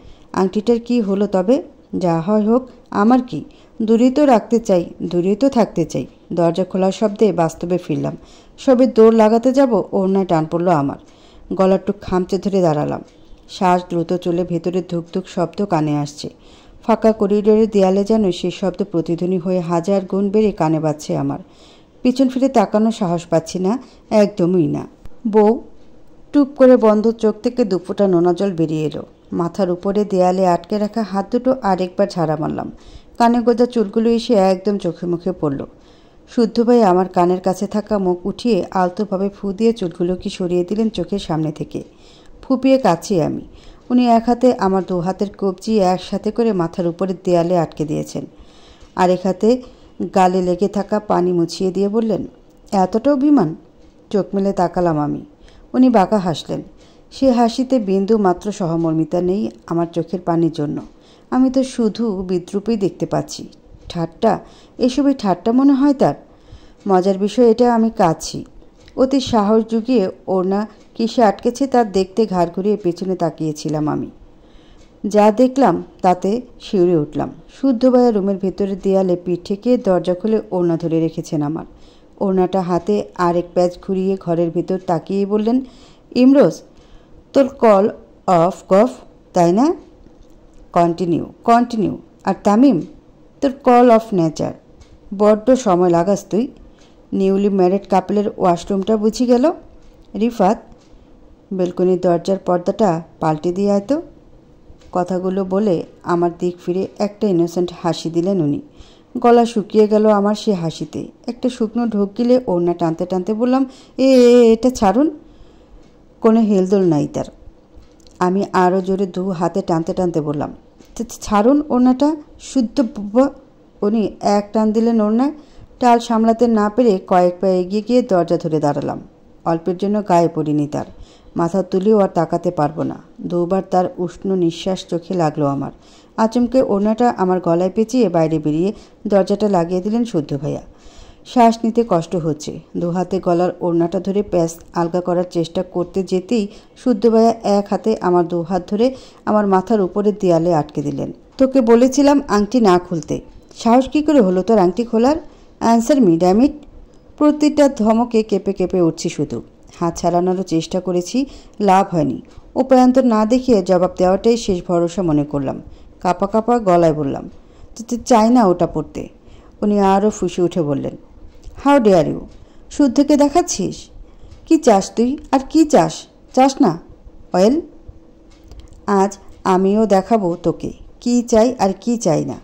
আংটিটার কি হলো তবে? যা হয় হোক, আমার কি? দূরেই তো রাখতে চাই, দূরেই তো থাকতে চাই। দরজা খোলার শব্দে বাস্তবে ফিরলাম। সবে দৌড় লাগাতে যাব, ওড়নায় টান পড়ল আমার। গলার টুক খামচে ধরে দাঁড়ালাম। শ্বাস দ্রুত চলে ভেতরে ধুকধুক শব্দ কানে আসছে। ফাঁকা করিডোরের দেয়ালে যেন সেই শব্দ প্রতিধ্বনি হয়ে হাজার গুণ বেড়ে কানে বাজছে আমার। পিছন ফিরে তাকানোর সাহস পাচ্ছি না, একদমই না। বউ! টুপ করে বন্ধ চোখ থেকে দুফোঁটা নোনা জল বেরিয়ে এলো। মাথার উপরে দেয়ালে আটকে রাখা হাত দুটো আরেকবার ঝাড়া মারলাম। কানে গোজা চুলগুলো এসে একদম চোখে মুখে পড়ল। শুদ্ধ ভাই আমার কানের কাছে থাকা মুখ উঠিয়ে আলতোভাবে ফু দিয়ে চুলগুলোকে সরিয়ে দিলেন চোখের সামনে থেকে। ফুপিয়ে কাছি আমি। উনি এক হাতে আমার 2 হাতের কবজি একসাথে করে মাথার উপরে দেয়ালে আটকে দিয়েছেন। আরেক হাতে গালে লেগে থাকা পানি মুছিয়ে দিয়ে বললেন, এতটা অভিমান? চোখ মেলে তাকালাম আমি। উনি বাঁকা হাসলেন। সে হাসিতে বিন্দু মাত্র সহমর্মিতা নেই আমার চোখের পানির জন্য। আমি তো শুধু বিদ্রুপই দেখতে পাচ্ছি। ঠাট্টা? এসবই ঠাট্টা মনে হয় তার? মজার বিষয় এটা, আমি কাঁদছি। অতি সাহস জুগিয়ে ওড়না কিসে আটকেছে তার দেখতে ঘাড় ঘুরিয়ে পেছনে তাকিয়েছিলাম আমি। যা দেখলাম তাতে শিউরে উঠলাম। শুদ্ধ ভাইয়া রুমের ভেতরের দেয়ালে পিঠ থেকে দরজা খুলে ওড়না ধরে রেখেছেন আমার। ওড়নাটা হাতে আরেক প্যাচ ঘুরিয়ে ঘরের ভেতর তাকিয়ে বললেন, ইমরোজ, তোর কল অফ গফ, তাই না? Continue continue. আর তামিম, তোর কল অফ নেচার। বড্ড সময় লাগাস তুই। নিউলি ম্যারিড কাপলের ওয়াশরুমটা বুঝি গেল। রিফাত, বেলকনির দরজার পর্দাটা পাল্টে দিয়ে আয় তো। কথাগুলো বলে আমার দিক ফিরে একটা ইনোসেন্ট হাসি দিলেন উনি। গলা শুকিয়ে গেল আমার সে হাসিতে। একটা শুকনো ঢোক গিলে ওড়না টানতে টানতে বললাম, এটা ছাড়ুন। কোনো হেলদোল নাই তার। আমি আরও জোরে 2 হাতে টানতে টানতে বললাম, ছাড়ুন ওড়নাটা। শুদ্ধ। উনি এক টান দিলেন ওড়নায়। টাল সামলাতে না পেরে কয়েক পা এগিয়ে গিয়ে দরজা ধরে দাঁড়ালাম। অল্পের জন্য গায়ে পড়িনি তার। মাথা তুলেও আর তাকাতে পারবো না। 2বার তার উষ্ণ নিঃশ্বাস চোখে লাগলো আমার। আচমকে ওড়নাটা আমার গলায় পেঁচিয়ে বাইরে বেরিয়ে দরজাটা লাগিয়ে দিলেন শুদ্ধ ভাইয়া। শ্বাস নিতে কষ্ট হচ্ছে। 2 হাতে গলার ওড়নাটা ধরে প্যাচ আলগা করার চেষ্টা করতে যেতেই শুদ্ধ ভাইয়া এক হাতে আমার 2 হাত ধরে আমার মাথার উপরের দেয়ালে আটকে দিলেন। তোকে বলেছিলাম আংটি না খুলতে। সাহস কী করে হলো তোর আংটি খোলার? Answer me dammit. প্রতিটা ধমকে কেঁপে কেঁপে উঠছি শুধু। হাত ছাড়ানোরও চেষ্টা করেছি, লাভ হয়নি। উপায়ান্তর না দেখিয়ে জবাব দেওয়াটাই শেষ ভরসা মনে করলাম। কাঁপা কাঁপা গলায় বললাম, চাই না ওটা পড়তে। উনি আরও ফুঁসে উঠে বললেন, হাউ ডেয়ার ইউ? শুদ্ধকে দেখাচ্ছিস? কি চাস তুই? আর কি চাস? চাস না? ওয়েল, আজ আমিও দেখাবো তোকে কি চাই আর কি চাই না।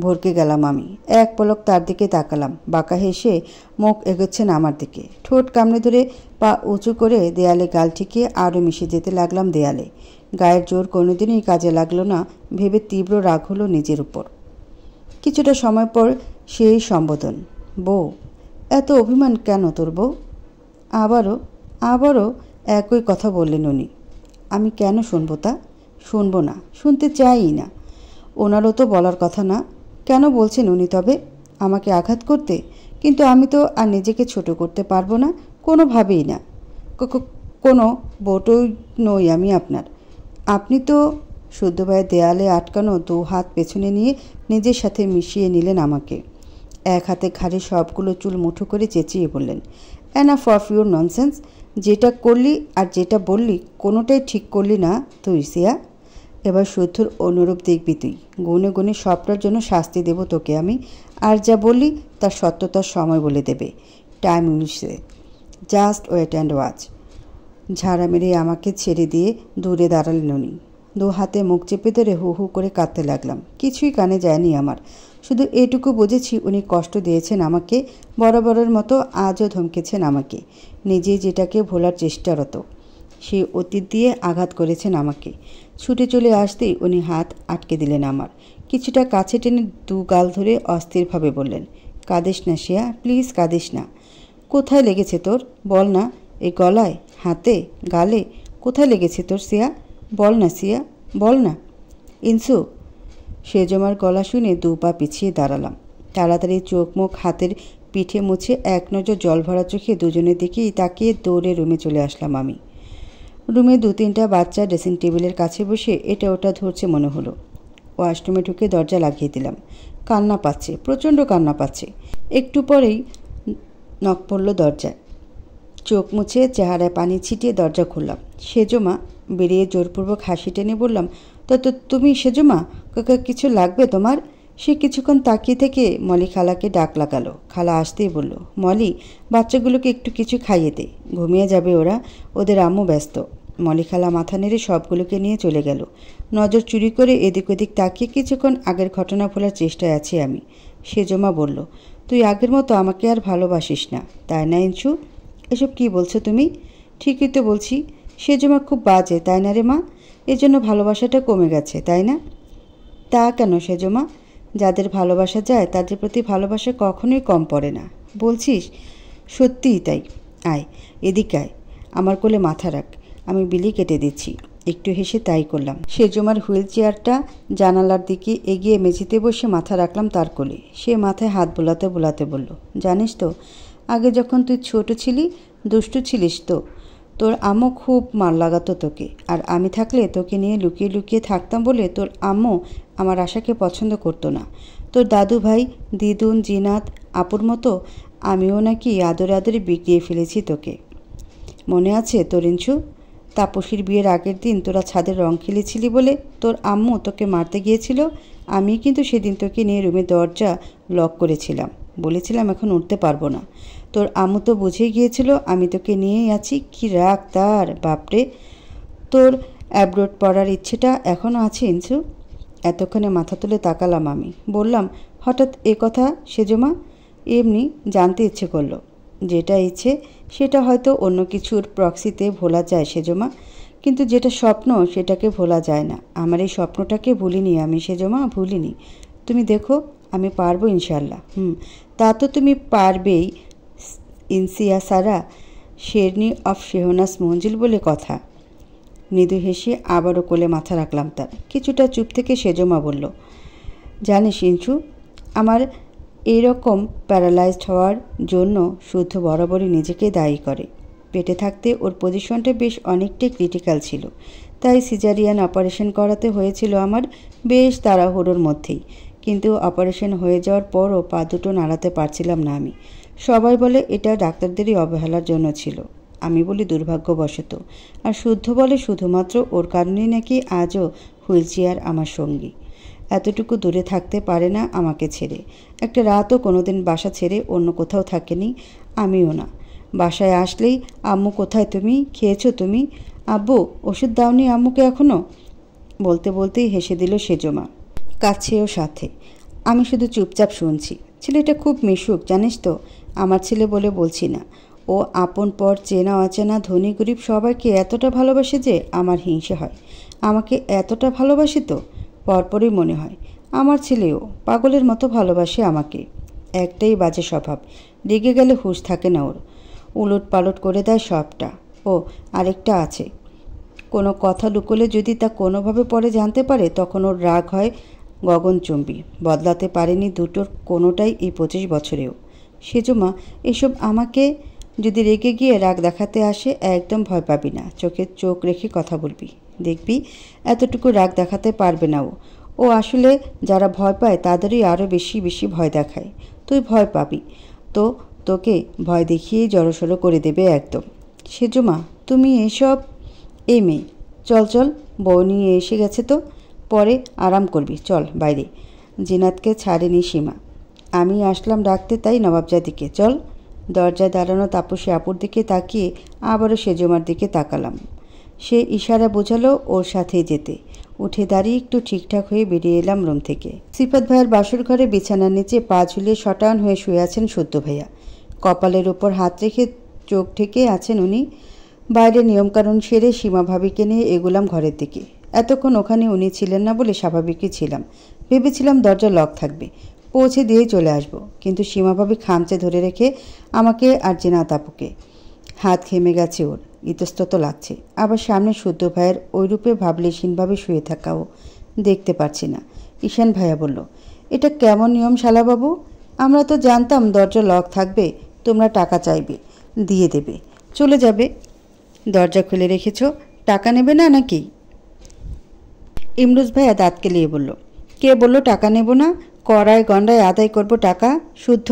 ভরকে গেলাম আমি। এক পলক তার দিকে তাকালাম। বাঁকা হেসে মুখ এগোচ্ছেন আমার দিকে। ঠোঁট কামড়ে ধরে পা উঁচু করে দেয়ালে গাল ঠেকিয়ে আরও মিশে যেতে লাগলাম দেয়ালে। গায়ের জোর কোনোদিনই কাজে লাগলো না ভেবে তীব্র রাগ হলো নিজের উপর। কিছুটা সময় পর সেই সম্বোধন, বউ, এত অভিমান কেন তোর বউ? আবারও একই কথা বললেন উনি। আমি কেন শুনবো তা? শুনবো না, শুনতে চাই না। ওনারও তো বলার কথা না। কেন বলছেন উনি তবে? আমাকে আঘাত করতে? কিন্তু আমি তো আর নিজেকে ছোট করতে পারবো না, কোনোভাবেই না। কোনো বউটই নই আমি আপনার। আপনি তো। শুদ্ধ ভাইয়ের দেয়ালে আটকানো 2 হাত পেছনে নিয়ে নিজের সাথে মিশিয়ে নিলেন আমাকে। এক হাতে ঘাড়ে সবগুলো চুল মুঠো করে চেঁচিয়ে বললেন, এনাফ অফ ইউর ননসেন্স। যেটা করলি আর যেটা বললি কোনোটাই ঠিক করলি না তুই, সিয়া। এবার শুদ্ধর অনুরূপ দেখবি তুই। গুনে গুনে সবটার জন্য শাস্তি দেব তোকে আমি। আর যা বললি তার সত্যতার সময় বলে দেবে। Time will say. Just wait and watch. ঝাড়া মেরে আমাকে ছেড়ে দিয়ে দূরে দাঁড়ালেন উনি। দু হাতে মুখ চেপে ধরে হু হু করে কাঁদতে লাগলাম। কিছুই কানে যায়নি আমার। শুধু এটুকু বুঝেছি উনি কষ্ট দিয়েছেন আমাকে, বরাবরের মতো আজও ধমকেছেন আমাকে। নিজে যেটাকে ভোলার চেষ্টারত সেই অতীত দিয়ে আঘাত করেছেন আমাকে। ছুটে চলে আসতেই উনি হাত আটকে দিলেন আমার। কিছুটা কাছে টেনে দু গাল ধরে অস্থিরভাবে বললেন, কাঁদিস না শিয়া, প্লিজ কাঁদিস না। কোথায় লেগেছে তোর? বল না। এই গলায়, হাতে, গালে কোথায় লেগেছে তোর সিয়া? বল না সিয়া, বল না। ইনসু। সেজমার গলা শুনে দু পা পিছিয়ে দাঁড়ালাম। তাড়াতাড়ি চোখ মুখ হাতের পিঠে মুছে এক নজর জল ভরা চোখে দুজনের দিকেই তাকিয়ে দৌড়ে রুমে চলে আসলাম আমি। রুমে 2-3টা বাচ্চা ড্রেসিং টেবিলের কাছে বসে এটা ওটা ধরছে মনে হলো। ওয়াশরুমে ঢুকে দরজা লাগিয়ে দিলাম। কান্না পাচ্ছে, প্রচণ্ড কান্না পাচ্ছে। একটু পরেই নক পড়ল দরজায়। চোখ মুছে চেহারায় পানি ছিটিয়ে দরজা খুললাম। সেজমা বেরিয়ে জোরপূর্বক হাসি টেনে বললাম, তো তুমি সেজমা, কিছু লাগবে তোমার? সে কিছুক্ষণ তাকিয়ে থেকে মলি খালাকে ডাক লাগালো। খালা আসতেই বলল, মলি, বাচ্চাগুলোকে একটু কিছু খাইয়ে দে, ঘুমিয়ে যাবে ওরা, ওদের আম্মু ব্যস্ত। মলি খালা মাথা নেড়ে সবগুলোকে নিয়ে চলে গেল। নজর চুরি করে এদিক ওদিক তাকিয়ে কিছুক্ষণ আগের ঘটনা ভোলার চেষ্টায় আছি আমি। সেজমা বলল, তুই আগের মতো আমাকে আর ভালোবাসিস না, তাই না ইঞ্চু? এসব কি বলছো তুমি? ঠিকই তো বলছি। সেজমা খুব বাজে, তাই না রে মা? এজন্য ভালোবাসাটা কমে গেছে, তাই না? তা কেন সেজমা? যাদের ভালোবাসা যায় তাদের প্রতি ভালোবাসা কখনোই কম পড়ে না। বলছিস? সত্যিই তাই। আয় এদিকে আয়, আমার কোলে মাথা রাখ, আমি বিলি কেটে দিচ্ছি। একটু হেসে তাই করলাম। সেজমার হুইল চেয়ারটা জানালার দিকে এগিয়ে মেঝেতে বসে মাথা রাখলাম তার কোলে। সে মাথায় হাত বোলাতে বোলাতে বলল, জানিস তো, আগে যখন তুই ছোট ছিলি, দুষ্টু ছিলিস তো, তোর আম্মু খুব মার লাগাতো তোকে। আর আমি থাকলে তোকে নিয়ে লুকিয়ে লুকিয়ে থাকতাম বলে তোর আম্মু আমার আশাকে পছন্দ করতো না। তোর দাদু ভাই, দিদুন, জিনাত, আপুর মতো আমিও নাকি আদরে আদরে বিগড়িয়ে ফেলেছি তোকে। মনে আছে তোর ইঞ্চু? তাপসীর বিয়ের আগের দিন তোরা ছাদের রং খেলেছিলি বলে তোর আম্মু তোকে মারতে গিয়েছিল। আমি কিন্তু সেদিন তোকে নিয়ে রুমের দরজা লক করেছিলাম, বলেছিলাম এখন উঠতে পারবো না। তোর আম্মু তো বুঝেই গিয়েছিল আমি তোকে নিয়েই আছি। কি রাগ তার, বাপরে! তোর অ্যাব্রোড পড়ার ইচ্ছেটা এখনও আছে ইঞ্চু? এতক্ষণে মাথা তুলে তাকালাম আমি। বললাম, হঠাৎ এ কথা সেজমা? এমনি জানতে ইচ্ছে করলো। যেটা ইচ্ছে সেটা হয়তো অন্য কিছুর প্রক্সিতে ভোলা যায় সেজমা, কিন্তু যেটা স্বপ্ন সেটাকে ভোলা যায় না। আমার এই স্বপ্নটাকে ভুলিনি আমি সেজমা, ভুলিনি। তুমি দেখো আমি পারবো ইনশাল্লাহ। তা তো তুমি পারবেই ইনসিয়া সারা, শেরনি অফ শেহনাজ মঞ্জিল বলে কথা। মৃদু হেসে আবারও কোলে মাথা রাখলাম তার। কিছুটা চুপ থেকে সেজমা বলল, জানিস ইঞ্চু, আমার এইরকম প্যারালাইজড হওয়ার জন্য শুদ্ধ বরাবরই নিজেকে দায়ী করে। পেটে থাকতে ওর পজিশনটা বেশ অনেকটাই ক্রিটিক্যাল ছিল, তাই সিজারিয়ান অপারেশন করাতে হয়েছিল আমার বেশ তাড়াহুড়োর মধ্যেই। কিন্তু অপারেশন হয়ে যাওয়ার পরও পা দুটো নাড়াতে পারছিলাম না আমি। সবাই বলে এটা ডাক্তারদেরই অবহেলার জন্য ছিল, আমি বলি দুর্ভাগ্যবশত। আর শুদ্ধ বলে শুধুমাত্র ওর কারণেই নাকি আজও হুইল চেয়ার আমার সঙ্গী। এতটুকু দূরে থাকতে পারে না আমাকে ছেড়ে। একটা রাতও কোনোদিন বাসা ছেড়ে অন্য কোথাও থাকেনি, আমিও না। বাসায় আসলেই, আম্মু কোথায় তুমি, খেয়েছো তুমি, আব্বু ওষুধ দাওনি আম্মুকে এখনও? বলতে বলতেই হেসে দিল সেজমা, কাছেও সাথে। আমি শুধু চুপচাপ শুনছি। ছেলেটা খুব মিশুক, জানিস তো। আমার ছেলে বলে বলছি না, ও আপন পর, চেনা অচেনা, ধনী গরিব সবাইকে এতটা ভালোবাসে যে আমার হিংসে হয়। আমাকে এতটা ভালোবাসে তো পরপরই মনে হয় আমার ছেলেও পাগলের মতো ভালোবাসে আমাকে। একটাই বাজে স্বভাব, রেগে গেলে হুঁশ থাকে না ওর, উলট পালট করে দেয় সবটা। ও আরেকটা আছে, কোনো কথা লুকোলে যদি তা কোনোভাবে পরে জানতে পারে তখন ওর রাগ হয় গগনচুম্বী। বদলাতে পারেনি দুটোর কোনোটাই এই 25 বছরেও। সেজমা, এসব আমাকে যদি রেগে গিয়ে রাগ দেখাতে আসে একদম ভয় পাবি না, চোখে চোখ রেখে কথা বলবি, দেখবি এতটুকু রাগ দেখাতে পারবে না ও। ও আসলে যারা ভয় পায় তাদেরই আরও বেশি বেশি ভয় দেখায়। তুই ভয় পাবি তো তোকে ভয় দেখিয়েই জড়সড়ো করে দেবে একদম। সেজমা, তুমি এসব, এই মেয়ে, চল চল বউ নিয়ে এসে গেছে তো, পরে আরাম করবি, চল বাইরে। জিনাতকে ছাড়েনি সীমা। আমি আসলাম ডাকতে, তাই নবাবজাদিকে, চল। দরজায় দাঁড়ানো তাপসী আপুর দিকে তাকিয়ে আবারও সেজমার দিকে তাকালাম। সে ইশারা বোঝালো ওর সাথেই যেতে। উঠে দাঁড়িয়ে একটু ঠিকঠাক হয়ে বেরিয়ে এলাম রুম থেকে। সিফাত ভাইয়ের বাসর ঘরে বিছানার নিচে পা ঝুলিয়ে শটান হয়ে শুয়ে আছেন শুদ্ধ ভাইয়া। কপালের ওপর হাত রেখে চোখ ঢেকে আছেন উনি। বাইরে নিয়মকানুন সেরে সীমা ভাবিকে নিয়ে এগুলাম ঘরের দিকে। এতক্ষণ ওখানে উনি ছিলেন না বলে স্বাভাবিকই ছিলাম। ভেবেছিলাম দরজা লক থাকবে, পৌঁছে দিয়েই চলে আসব, কিন্তু সীমা ভাবি খামচে ধরে রেখে আমাকে আর জিনাত আপুকে। হাত ঘেমে গেছে ওর, ইতস্তত লাগছে। আবার সামনে শুদ্ধ ভাইয়ের ওই রূপে ভাবলেশীনভাবে শুয়ে থাকাও দেখতে পারছি না। ঈশান ভাইয়া বলল, এটা কেমন নিয়ম শালাবাবু? আমরা তো জানতাম দরজা লক থাকবে, তোমরা টাকা চাইবে, দিয়ে দেবে, চলে যাবে। দরজা খুলে রেখেছ, টাকা নেবে না নাকি? ইমরুজ ভাইয়া দাঁত কেলিয়ে বলল, কে বলল টাকা নেব না? কড়ায় গন্ডায় আদায় করব টাকা। শুদ্ধ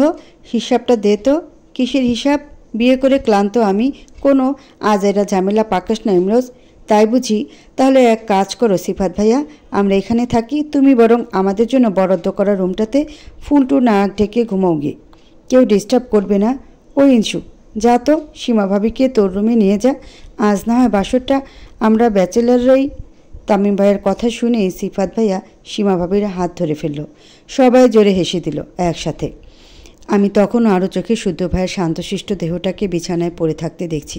হিসাবটা দে তো। কিসের হিসাব? বিয়ে করে ক্লান্ত আমি, কোনো আজাইরা ঝামেলা পাকাস না ইমরোজ, তাই বুঝি? তাহলে এক কাজ করো সিফাত ভাইয়া, আমরা এখানে থাকি, তুমি বরং আমাদের জন্য বরাদ্দ করা রুমটাতে ফুলটু নাক ঢেকে ঘুমাও গিয়ে, কেউ ডিস্টার্ব করবে না। ওই ইনসু, যা তো সীমা ভাবিকে তোর রুমে নিয়ে যা, আজ না হয় বাসরটা আমরা ব্যাচেলাররাই। তামিম ভাইয়ের কথা শুনে সিফাত ভাইয়া সীমা ভাবির হাত ধরে ফেলল। সবাই জোরে হেসে দিল একসাথে। আমি তখনও আরও চোখে শুদ্ধ ভাইয়ের শান্তশিষ্ট দেহটাকে বিছানায় পড়ে থাকতে দেখছি।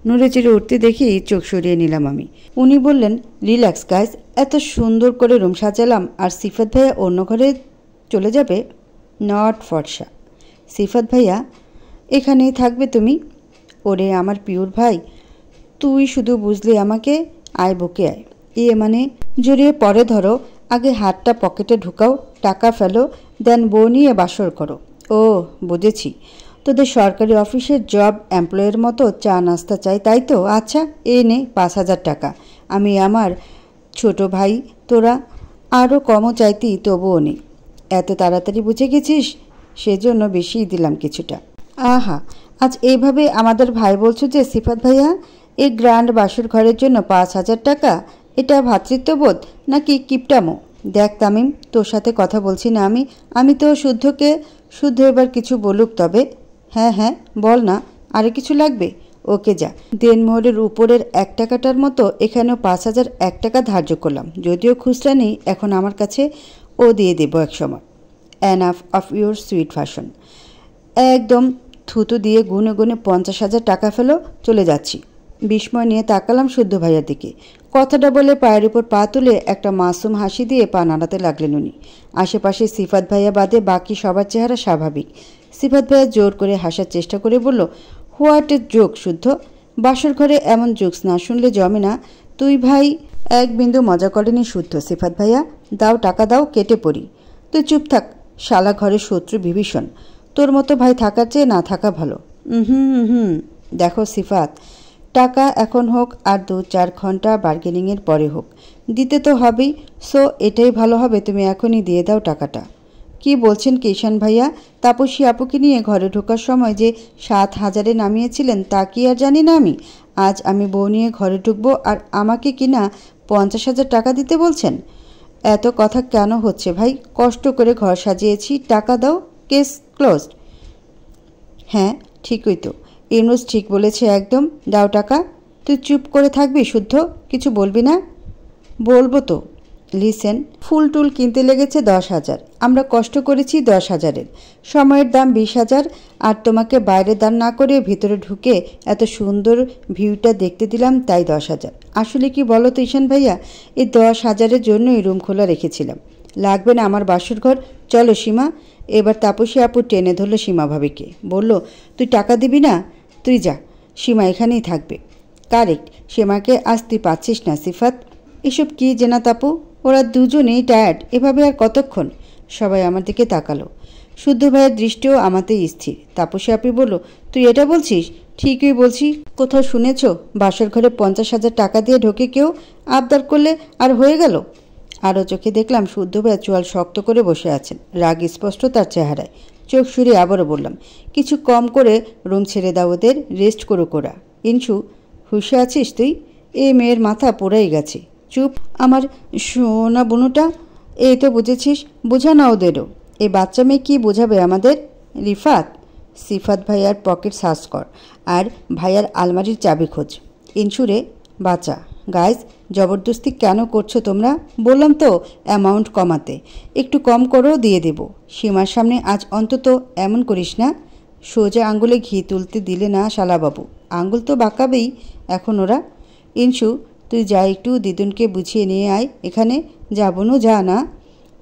নড়ে চেড়ে উঠতে দেখেই চোখ সরিয়ে নিলাম আমি। উনি বললেন, রিল্যাক্স গাইজ, এত সুন্দর করে রুম সাজালাম আর সিফাত ভাইয়া অন্য ঘরে চলে যাবে? নট ফর্সা। সিফাত ভাইয়া, এখানেই থাকবে তুমি? ওরে আমার পিওর ভাই, তুই শুধু বুঝলি আমাকে, আয় বুকে আয়। মানে জড়িয়ে পরে ধরো, আগে হাতটা পকেটে ঢুকাও, টাকা ফেলো, দেন বউ নিয়ে বাসর করো। ও বুঝেছি, তোদের সরকারি অফিসের জব এমপ্লয়ের মতো চা নাস্তা চাই, তাই তো? আচ্ছা, এই নে 5,000 টাকা। আমি আমার ছোট ভাই, তোরা আরও কমও চাইতি, তবুও নেই। এত তাড়াতাড়ি বুঝে গেছিস, সেজন্য বেশিই দিলাম কিছুটা। আহা, আজ এইভাবে আমাদের ভাই বলছো যে সিফাত ভাইয়া? এই গ্র্যান্ড বাসর ঘরের জন্য 5,000 টাকা? এটা ভ্রাতৃত্ববোধ নাকি কিপটামো? দেখ তামিম, তোর সাথে কথা বলছি না আমি তো শুদ্ধকে। শুদ্ধ এবার কিছু বলুক তবে। হ্যাঁ হ্যাঁ বল না, আরে কিছু লাগবে? ওকে যা, দেনমোহরের উপরের 1 টাকাটার মতো এখানেও 5,001 টাকা ধার্য করলাম, যদিও খুচরা নেই এখন আমার কাছে, ও দিয়ে দেবো এক সময়। Enough of your sweet fashion. একদম থুতু দিয়ে গুনে গুনে 50,000 টাকা ফেলো, চলে যাচ্ছি। বিস্ময় নিয়ে তাকালাম শুদ্ধ ভাইয়ার দিকে। কথাটা বলে পায়ের উপর পা তুলে একটা মাসুম হাসি দিয়ে পা নাড়াতে লাগলেন উনি। আশেপাশে সিফাত ভাইয়া বাদে বাকি সবার চেহারা স্বাভাবিক। সিফাত ভাইয়া জোর করে হাসার চেষ্টা করে বলল, হোয়াট এ জোক শুদ্ধ, বাসর ঘরে এমন জোকস না শুনলে জমে না। তুই ভাই? এক বিন্দু মজা করেনি শুদ্ধ। সিফাত ভাইয়া, দাও টাকা দাও, কেটে পড়ি। তুই চুপ থাক, শালা ঘরের শত্রু বিভীষণ, তোর মতো ভাই থাকার চেয়ে না থাকা ভালো। হুম, দেখো সিফাত, টাকা এখন হোক আর 2-4 ঘন্টা বার্গেনিংয়ের পরে হোক, দিতে তো হবেই। সো এটাই ভালো হবে তুমি এখনই দিয়ে দাও টাকাটা। কি বলছেন কিষান ভাইয়া? তাপসী আপুকে নিয়ে ঘরে ঢোকার সময় যে 7,000-এ নামিয়েছিলেন তা কি আর জানি না আমি? আজ আমি বউ নিয়ে ঘরে ঢুকবো আর আমাকে কিনা 50,000 টাকা দিতে বলছেন? এত কথা কেন হচ্ছে ভাই? কষ্ট করে ঘর সাজিয়েছি, টাকা দাও, কেস ক্লোজড। হ্যাঁ ঠিকই তো, ইউনুস ঠিক বলেছে একদম, দাও টাকা। তুই চুপ করে থাকবি শুদ্ধ, কিছু বলবি না? বলবো তো। লিসেন, ফুল টুল কিনতে লেগেছে 10,000, আমরা কষ্ট করেছি 10,000-এর, সময়ের দাম 20,000, আর তোমাকে বাইরে দান না করে ভিতরে ঢুকে এত সুন্দর ভিউটা দেখতে দিলাম তাই 10,000। আসলে কি বলো তো ঈশান ভাইয়া, এই 10,000-এর জন্যই রুম খোলা রেখেছিলাম। লাগবে না আমার বাসর ঘর, চলো সীমা। এবার তাপসী আপু টেনে ধরলো সীমা ভাবিকে, বলল, তুই টাকা দিবি না? তুই যা, সীমা এখানেই থাকবে। কারেক্ট, সীমাকে আজ তুই পাচ্ছিস না সিফাত। এসব কি জেনা তাপু, ওরা দুজনেই টায়ার্ড, এভাবে আর কতক্ষণ? সবাই আমার দিকে তাকালো। শুদ্ধ ভাইয়ের দৃষ্টিও আমাতেই স্থির। তাপসী আপি বলল, তুই এটা বলছিস? ঠিকই বলছি, কোথাও শুনেছ বাসর ঘরে 50,000 টাকা দিয়ে ঢোকে কেউ? আবদার করলে আর হয়ে গেল। আরও চোখে দেখলাম শুদ্ধ ভাইয়া চোয়াল শক্ত করে বসে আছেন, রাগ স্পষ্ট তার চেহারায়। চোখ সরিয়ে আবারও বললাম, কিছু কম করে রুম ছেড়ে দাও ওদের, রেস্ট করুক ওরা। ইনসু, হুঁশে আছিস তুই? এ মেয়ের মাথা পোড়াই গেছে, চুপ আমার সোনা বুনুটা। এই তো বুঝেছিস, বোঝা না ওদেরও। এই বাচ্চা মেয়ে কী বোঝাবে আমাদের? রিফাত, সিফাত ভাইয়ার পকেট সার্চ কর আর ভাইয়ার আলমারির চাবি খোঁজ। ইনসুরে বাঁচা। গাইজ, জবরদস্তি কেন করছো তোমরা? বললাম তো অ্যামাউন্ট কমাতে। একটু কম করো, দিয়ে দেব। সীমার সামনে আজ অন্তত এমন করিস না। সোজা আঙ্গুলে ঘি তুলতে দিলে না শালাবাবু, আঙ্গুল তো বাঁকাবেই এখন ওরা। ইনসু, তুই যা, একটু দিদুনকে বুঝিয়ে নিয়ে আয় এখানে। যাবনও যা না।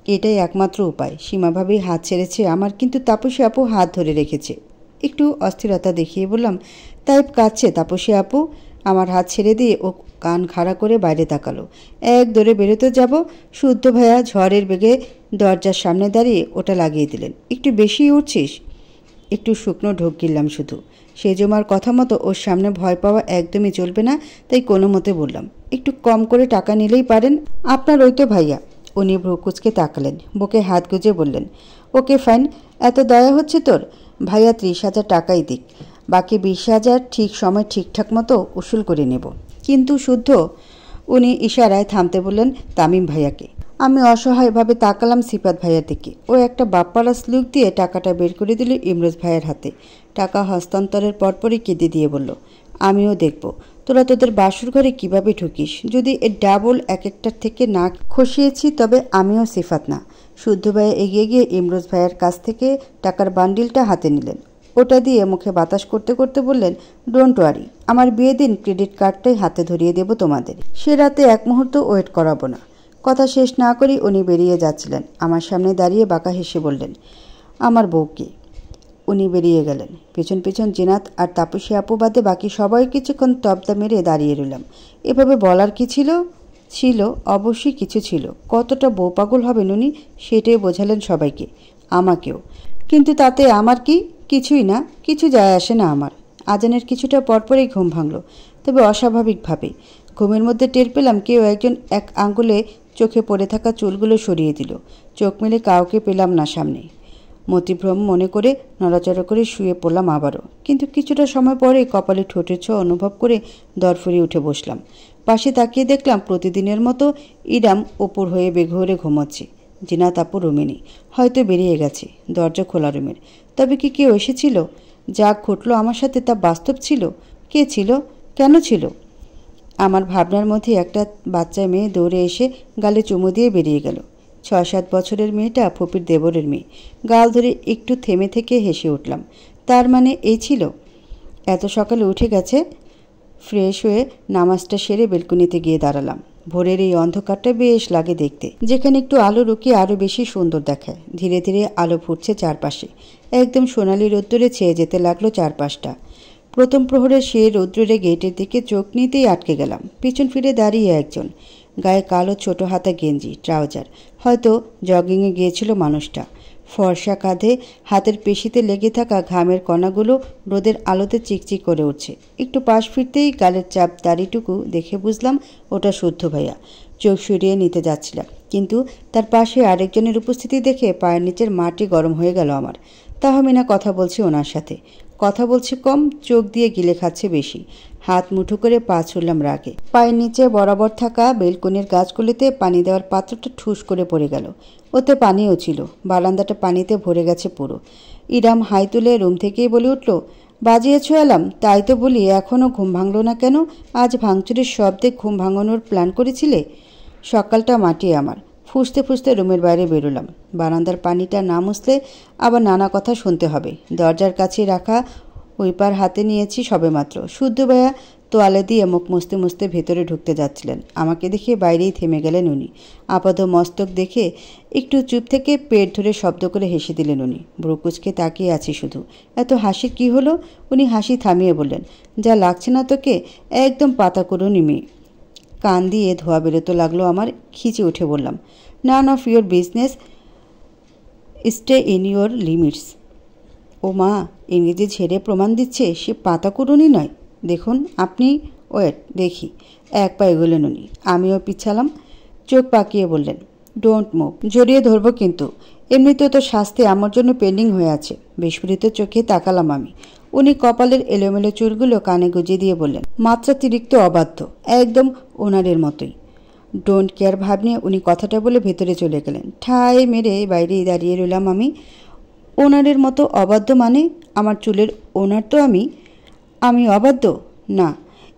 এটাই একমাত্র উপায়। সীমাভাবেই হাত ছেড়েছে আমার, কিন্তু তাপসী আপু হাত ধরে রেখেছে। একটু অস্থিরতা দেখিয়ে বললাম, তাই কাঁদছে তাপসী আপু? আমার হাত ছেড়ে দিয়ে ও কান খাড়া করে বাইরে তাকালো। এক দৌড়ে বেরোতে যাব, শুদ্ধ ভাইয়া ঝড়ের বেগে দরজার সামনে দাঁড়িয়ে ওটা লাগিয়ে দিলেন। একটু বেশি উঠছিস। একটু শুকনো ঢোক গিললাম শুধু। সেজমার কথা মতো ওর সামনে ভয় পাওয়া একদমই চলবে না, তাই কোনো মতে বললাম, একটু কম করে টাকা নিলেই পারেন। আপনার ওই তো ভাইয়া। উনি ভ্রুকুচকে তাকালেন, বুকে হাত গুজে বললেন, ওকে ফাইন, এত দয়া হচ্ছে তোর? ভাইয়া 30,000 টাকাই দিক, বাকি 20,000 ঠিক সময় ঠিকঠাক মতো উসুল করে নেব। কিন্তু শুদ্ধ। উনি ইশারায় থামতে বললেন তামিম ভাইয়াকে। আমি অসহায়ভাবে তাকালাম সিফাত ভাইয়ার দিকে। ও একটা বাপ্পারা স্লুক দিয়ে টাকাটা বের করে দিল ইমরোজ ভাইয়ের হাতে। টাকা হস্তান্তরের পরপরই কেঁদে দিয়ে বলল, আমিও দেখব তোরা তোদের বাসুর ঘরে কীভাবে ঢুকিস। যদি এর ডাবল এক একটার থেকে না খসিয়েছি তবে আমিও সিফাত না। শুদ্ধ ভাইয়া এগিয়ে গিয়ে ইমরোজ ভাইয়ের কাছ থেকে টাকার বান্ডিলটা হাতে নিলেন। ওটা দিয়ে মুখে বাতাস করতে করতে বললেন, ডোন্ট ওয়ারি, আমার বিয়ে দিন ক্রেডিট কার্ডটাই হাতে ধরিয়ে দেব তোমাদের। সে রাতে এক মুহূর্ত ওয়েট করাবো না। কথা শেষ না করেই উনি বেরিয়ে যাচ্ছিলেন। আমার সামনে দাঁড়িয়ে বাঁকা হেসে বললেন, আমার বউকে। উনি বেরিয়ে গেলেন। পেছন পেছন জিনাত আর তাপসী আপু বাদে বাকি সবাই কিছুক্ষণ তবদা মেরে দাঁড়িয়ে রইলাম। এভাবে বলার কি ছিল? ছিল, অবশ্যই কিছু ছিল। কতটা বউ পাগল হবেন উনি, সেটাই বোঝালেন সবাইকে, আমাকেও। কিন্তু তাতে আমার কি? কিছুই না, কিছু যায় আসে না আমার। আজানের কিছুটা পরপরই ঘুম ভাঙল, তবে অস্বাভাবিকভাবে। ঘুমের মধ্যে টের পেলাম কেউ একজন এক আঙ্গুলে চোখে পড়ে থাকা চুলগুলো সরিয়ে দিল। চোখ মেলে কাউকে পেলাম না সামনে। মতিভ্রম মনে করে নড়াচড়া করে শুয়ে পড়লাম আবারও। কিন্তু কিছুটা সময় পরে কপালে ঠোঁটের ছোঁয়া অনুভব করে দরফুরি উঠে বসলাম। পাশে তাকিয়ে দেখলাম প্রতিদিনের মতো ইরাম ওপর হয়ে বেঘরে ঘুমোচ্ছে। জিনাত আপু রুমে নেই, হয়তো বেরিয়ে গেছে। দরজা খোলা রুমের। তবে কি কেউ এসেছিল? যা ঘটল আমার সাথে তা বাস্তব ছিল? কে ছিল? কেন ছিল? আমার ভাবনার মধ্যে একটা বাচ্চা মেয়ে দৌড়ে এসে গালে চুমু দিয়ে বেরিয়ে গেল। 6-7 বছরের মেয়েটা ফুপির দেবরের মেয়ে। গাল ধরে একটু থেমে থেকে হেসে উঠলাম। তার মানে এই ছিল? এত সকালে উঠে গেছে। ফ্রেশ হয়ে নামাজটা সেরে বেলকুনিতে গিয়ে দাঁড়ালাম। ভোরের এই অন্ধকারটা বেশ লাগে দেখতে, যেখানে একটু আলো রুকিয়ে আরও বেশি সুন্দর দেখায়। ধীরে ধীরে আলো ফুটছে চারপাশে। একদম সোনালি রোদ্দুরে ছেয়ে যেতে লাগলো চারপাশটা। প্রথম প্রহরের সে রৌদ্রে গেটের দিকে চোখ নিতেই আটকে গেলাম। পিছন ফিরে দাঁড়িয়ে একজন, গায়ে কালো ছোট হাতা গেঞ্জি, ট্রাউজার। হয়তো জগিংয়ে গিয়েছিল মানুষটা। ফর্সা কাঁধে হাতের পেশিতে লেগে থাকা ঘামের কণাগুলো রোদের আলোতে চিকচিক করে উঠছে। একটু পাশ ফিরতেই গালের চাপ দাড়িটুকু দেখে বুঝলাম ওটা শুদ্ধ ভাইয়া। চোখ সরিয়ে নিতে যাচ্ছিলাম, কিন্তু তার পাশে আরেকজনের উপস্থিতি দেখে পায়ের নিচের মাটি গরম হয়ে গেল আমার। তাহমিনা কথা বলছি ওনার সাথে। কথা বলছে কম, চোখ দিয়ে গিলে খাচ্ছে বেশি। হাত মুঠো করে পা ছুড়লাম রাগে। পায়ের নিচে বরাবর থাকা বেলকনির গাছগুলিতে পানি দেওয়ার পাত্রটা ঠুস করে পড়ে গেল। ওতে পানিও ছিল। বারান্দাটা পানিতে ভরে গেছে পুরো। ইরাম হাই তুলে রুম থেকেই বলে উঠল, বাজিয়েছ এলাম? তাই তো বলি, এখনও ঘুম ভাঙল না কেন? আজ ভাঙচুরের শব্দে ঘুম ভাঙানোর প্ল্যান করেছিলে? সকালটা মাটিয়ে আমার। ফুসতে ফুসতে রুমের বাইরে বেরোলাম। বারান্দার পানিটা না মুছলে আবার নানা কথা শুনতে হবে। দরজার কাছে রাখা উইপার হাতে নিয়েছি সবেমাত্র। শুদ্ধ ভাইয়া তোয়ালে দিয়ে মুখ মুছতে মুছতে ভেতরে ঢুকতে যাচ্ছিলেন। আমাকে দেখে বাইরেই থেমে গেলেন উনি। আপাত মস্তক দেখে একটু চুপ থেকে পেট ধরে শব্দ করে হেসে দিলেন উনি। ব্রুকুচকে তাকিয়ে আছি শুধু। এত হাসির কি হলো? উনি হাসি থামিয়ে বললেন, যা লাগছে না তোকে, একদম পাতা করুনি মেয়ে। কান দিয়ে ধোয়া বেরোতে লাগলো আমার। খিচে উঠে বললাম, none of your business, stay in your limits. ও মা, ইংরেজি ঝেড়ে প্রমাণ দিচ্ছে সে পাতা কুড়ুনি নয়। দেখুন আপনি, ওয়েট দেখি। এক পা এগোলেন উনি। আমিও পিছালাম। চোখ পাকিয়ে বললেন, ডোন্ট মুভ, জড়িয়ে ধরবো কিন্তু। এমনিতেও তো শাস্তি আমার জন্য পেন্ডিং হয়ে আছে। বিস্ফোরিত চোখে তাকালাম আমি। উনি কপালের এলোমেলো চুলগুলো কানে গুজিয়ে দিয়ে বললেন, মাত্রাতিরিক্ত অবাধ্য, একদম ওনারের মতোই। ডোন্ট কেয়ার ভাব নিয়ে উনি কথাটা বলে ভেতরে চলে গেলেন। ঠাই মেরে বাইরেই দাঁড়িয়ে রইলাম আমি। ওনারের মতো অবাধ্য মানে? আমার চুলের ওনার তো আমি অবাধ্য না।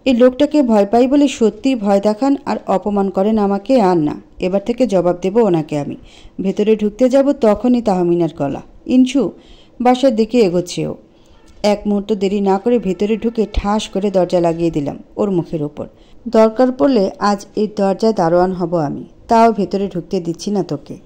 এই লোকটাকে ভয় পাই বলে সত্যিই ভয় দেখান আর অপমান করেন আমাকে। আর না, এবার থেকে জবাব দেব ওনাকে আমি। ভেতরে ঢুকতে যাব তখনই তাহমিনার গলা, ইনসু। বাসার দিকে এগোচ্ছে ও। এক মুহূর্ত দেরি না করে ভেতরে ঢুকে ঠাস করে দরজা লাগিয়ে দিলাম ওর মুখের ওপর। দরকার পড়লে আজ এই দরজায় দারোয়ান হব আমি, তাও ভেতরে ঢুকতে দিচ্ছি না তোকে।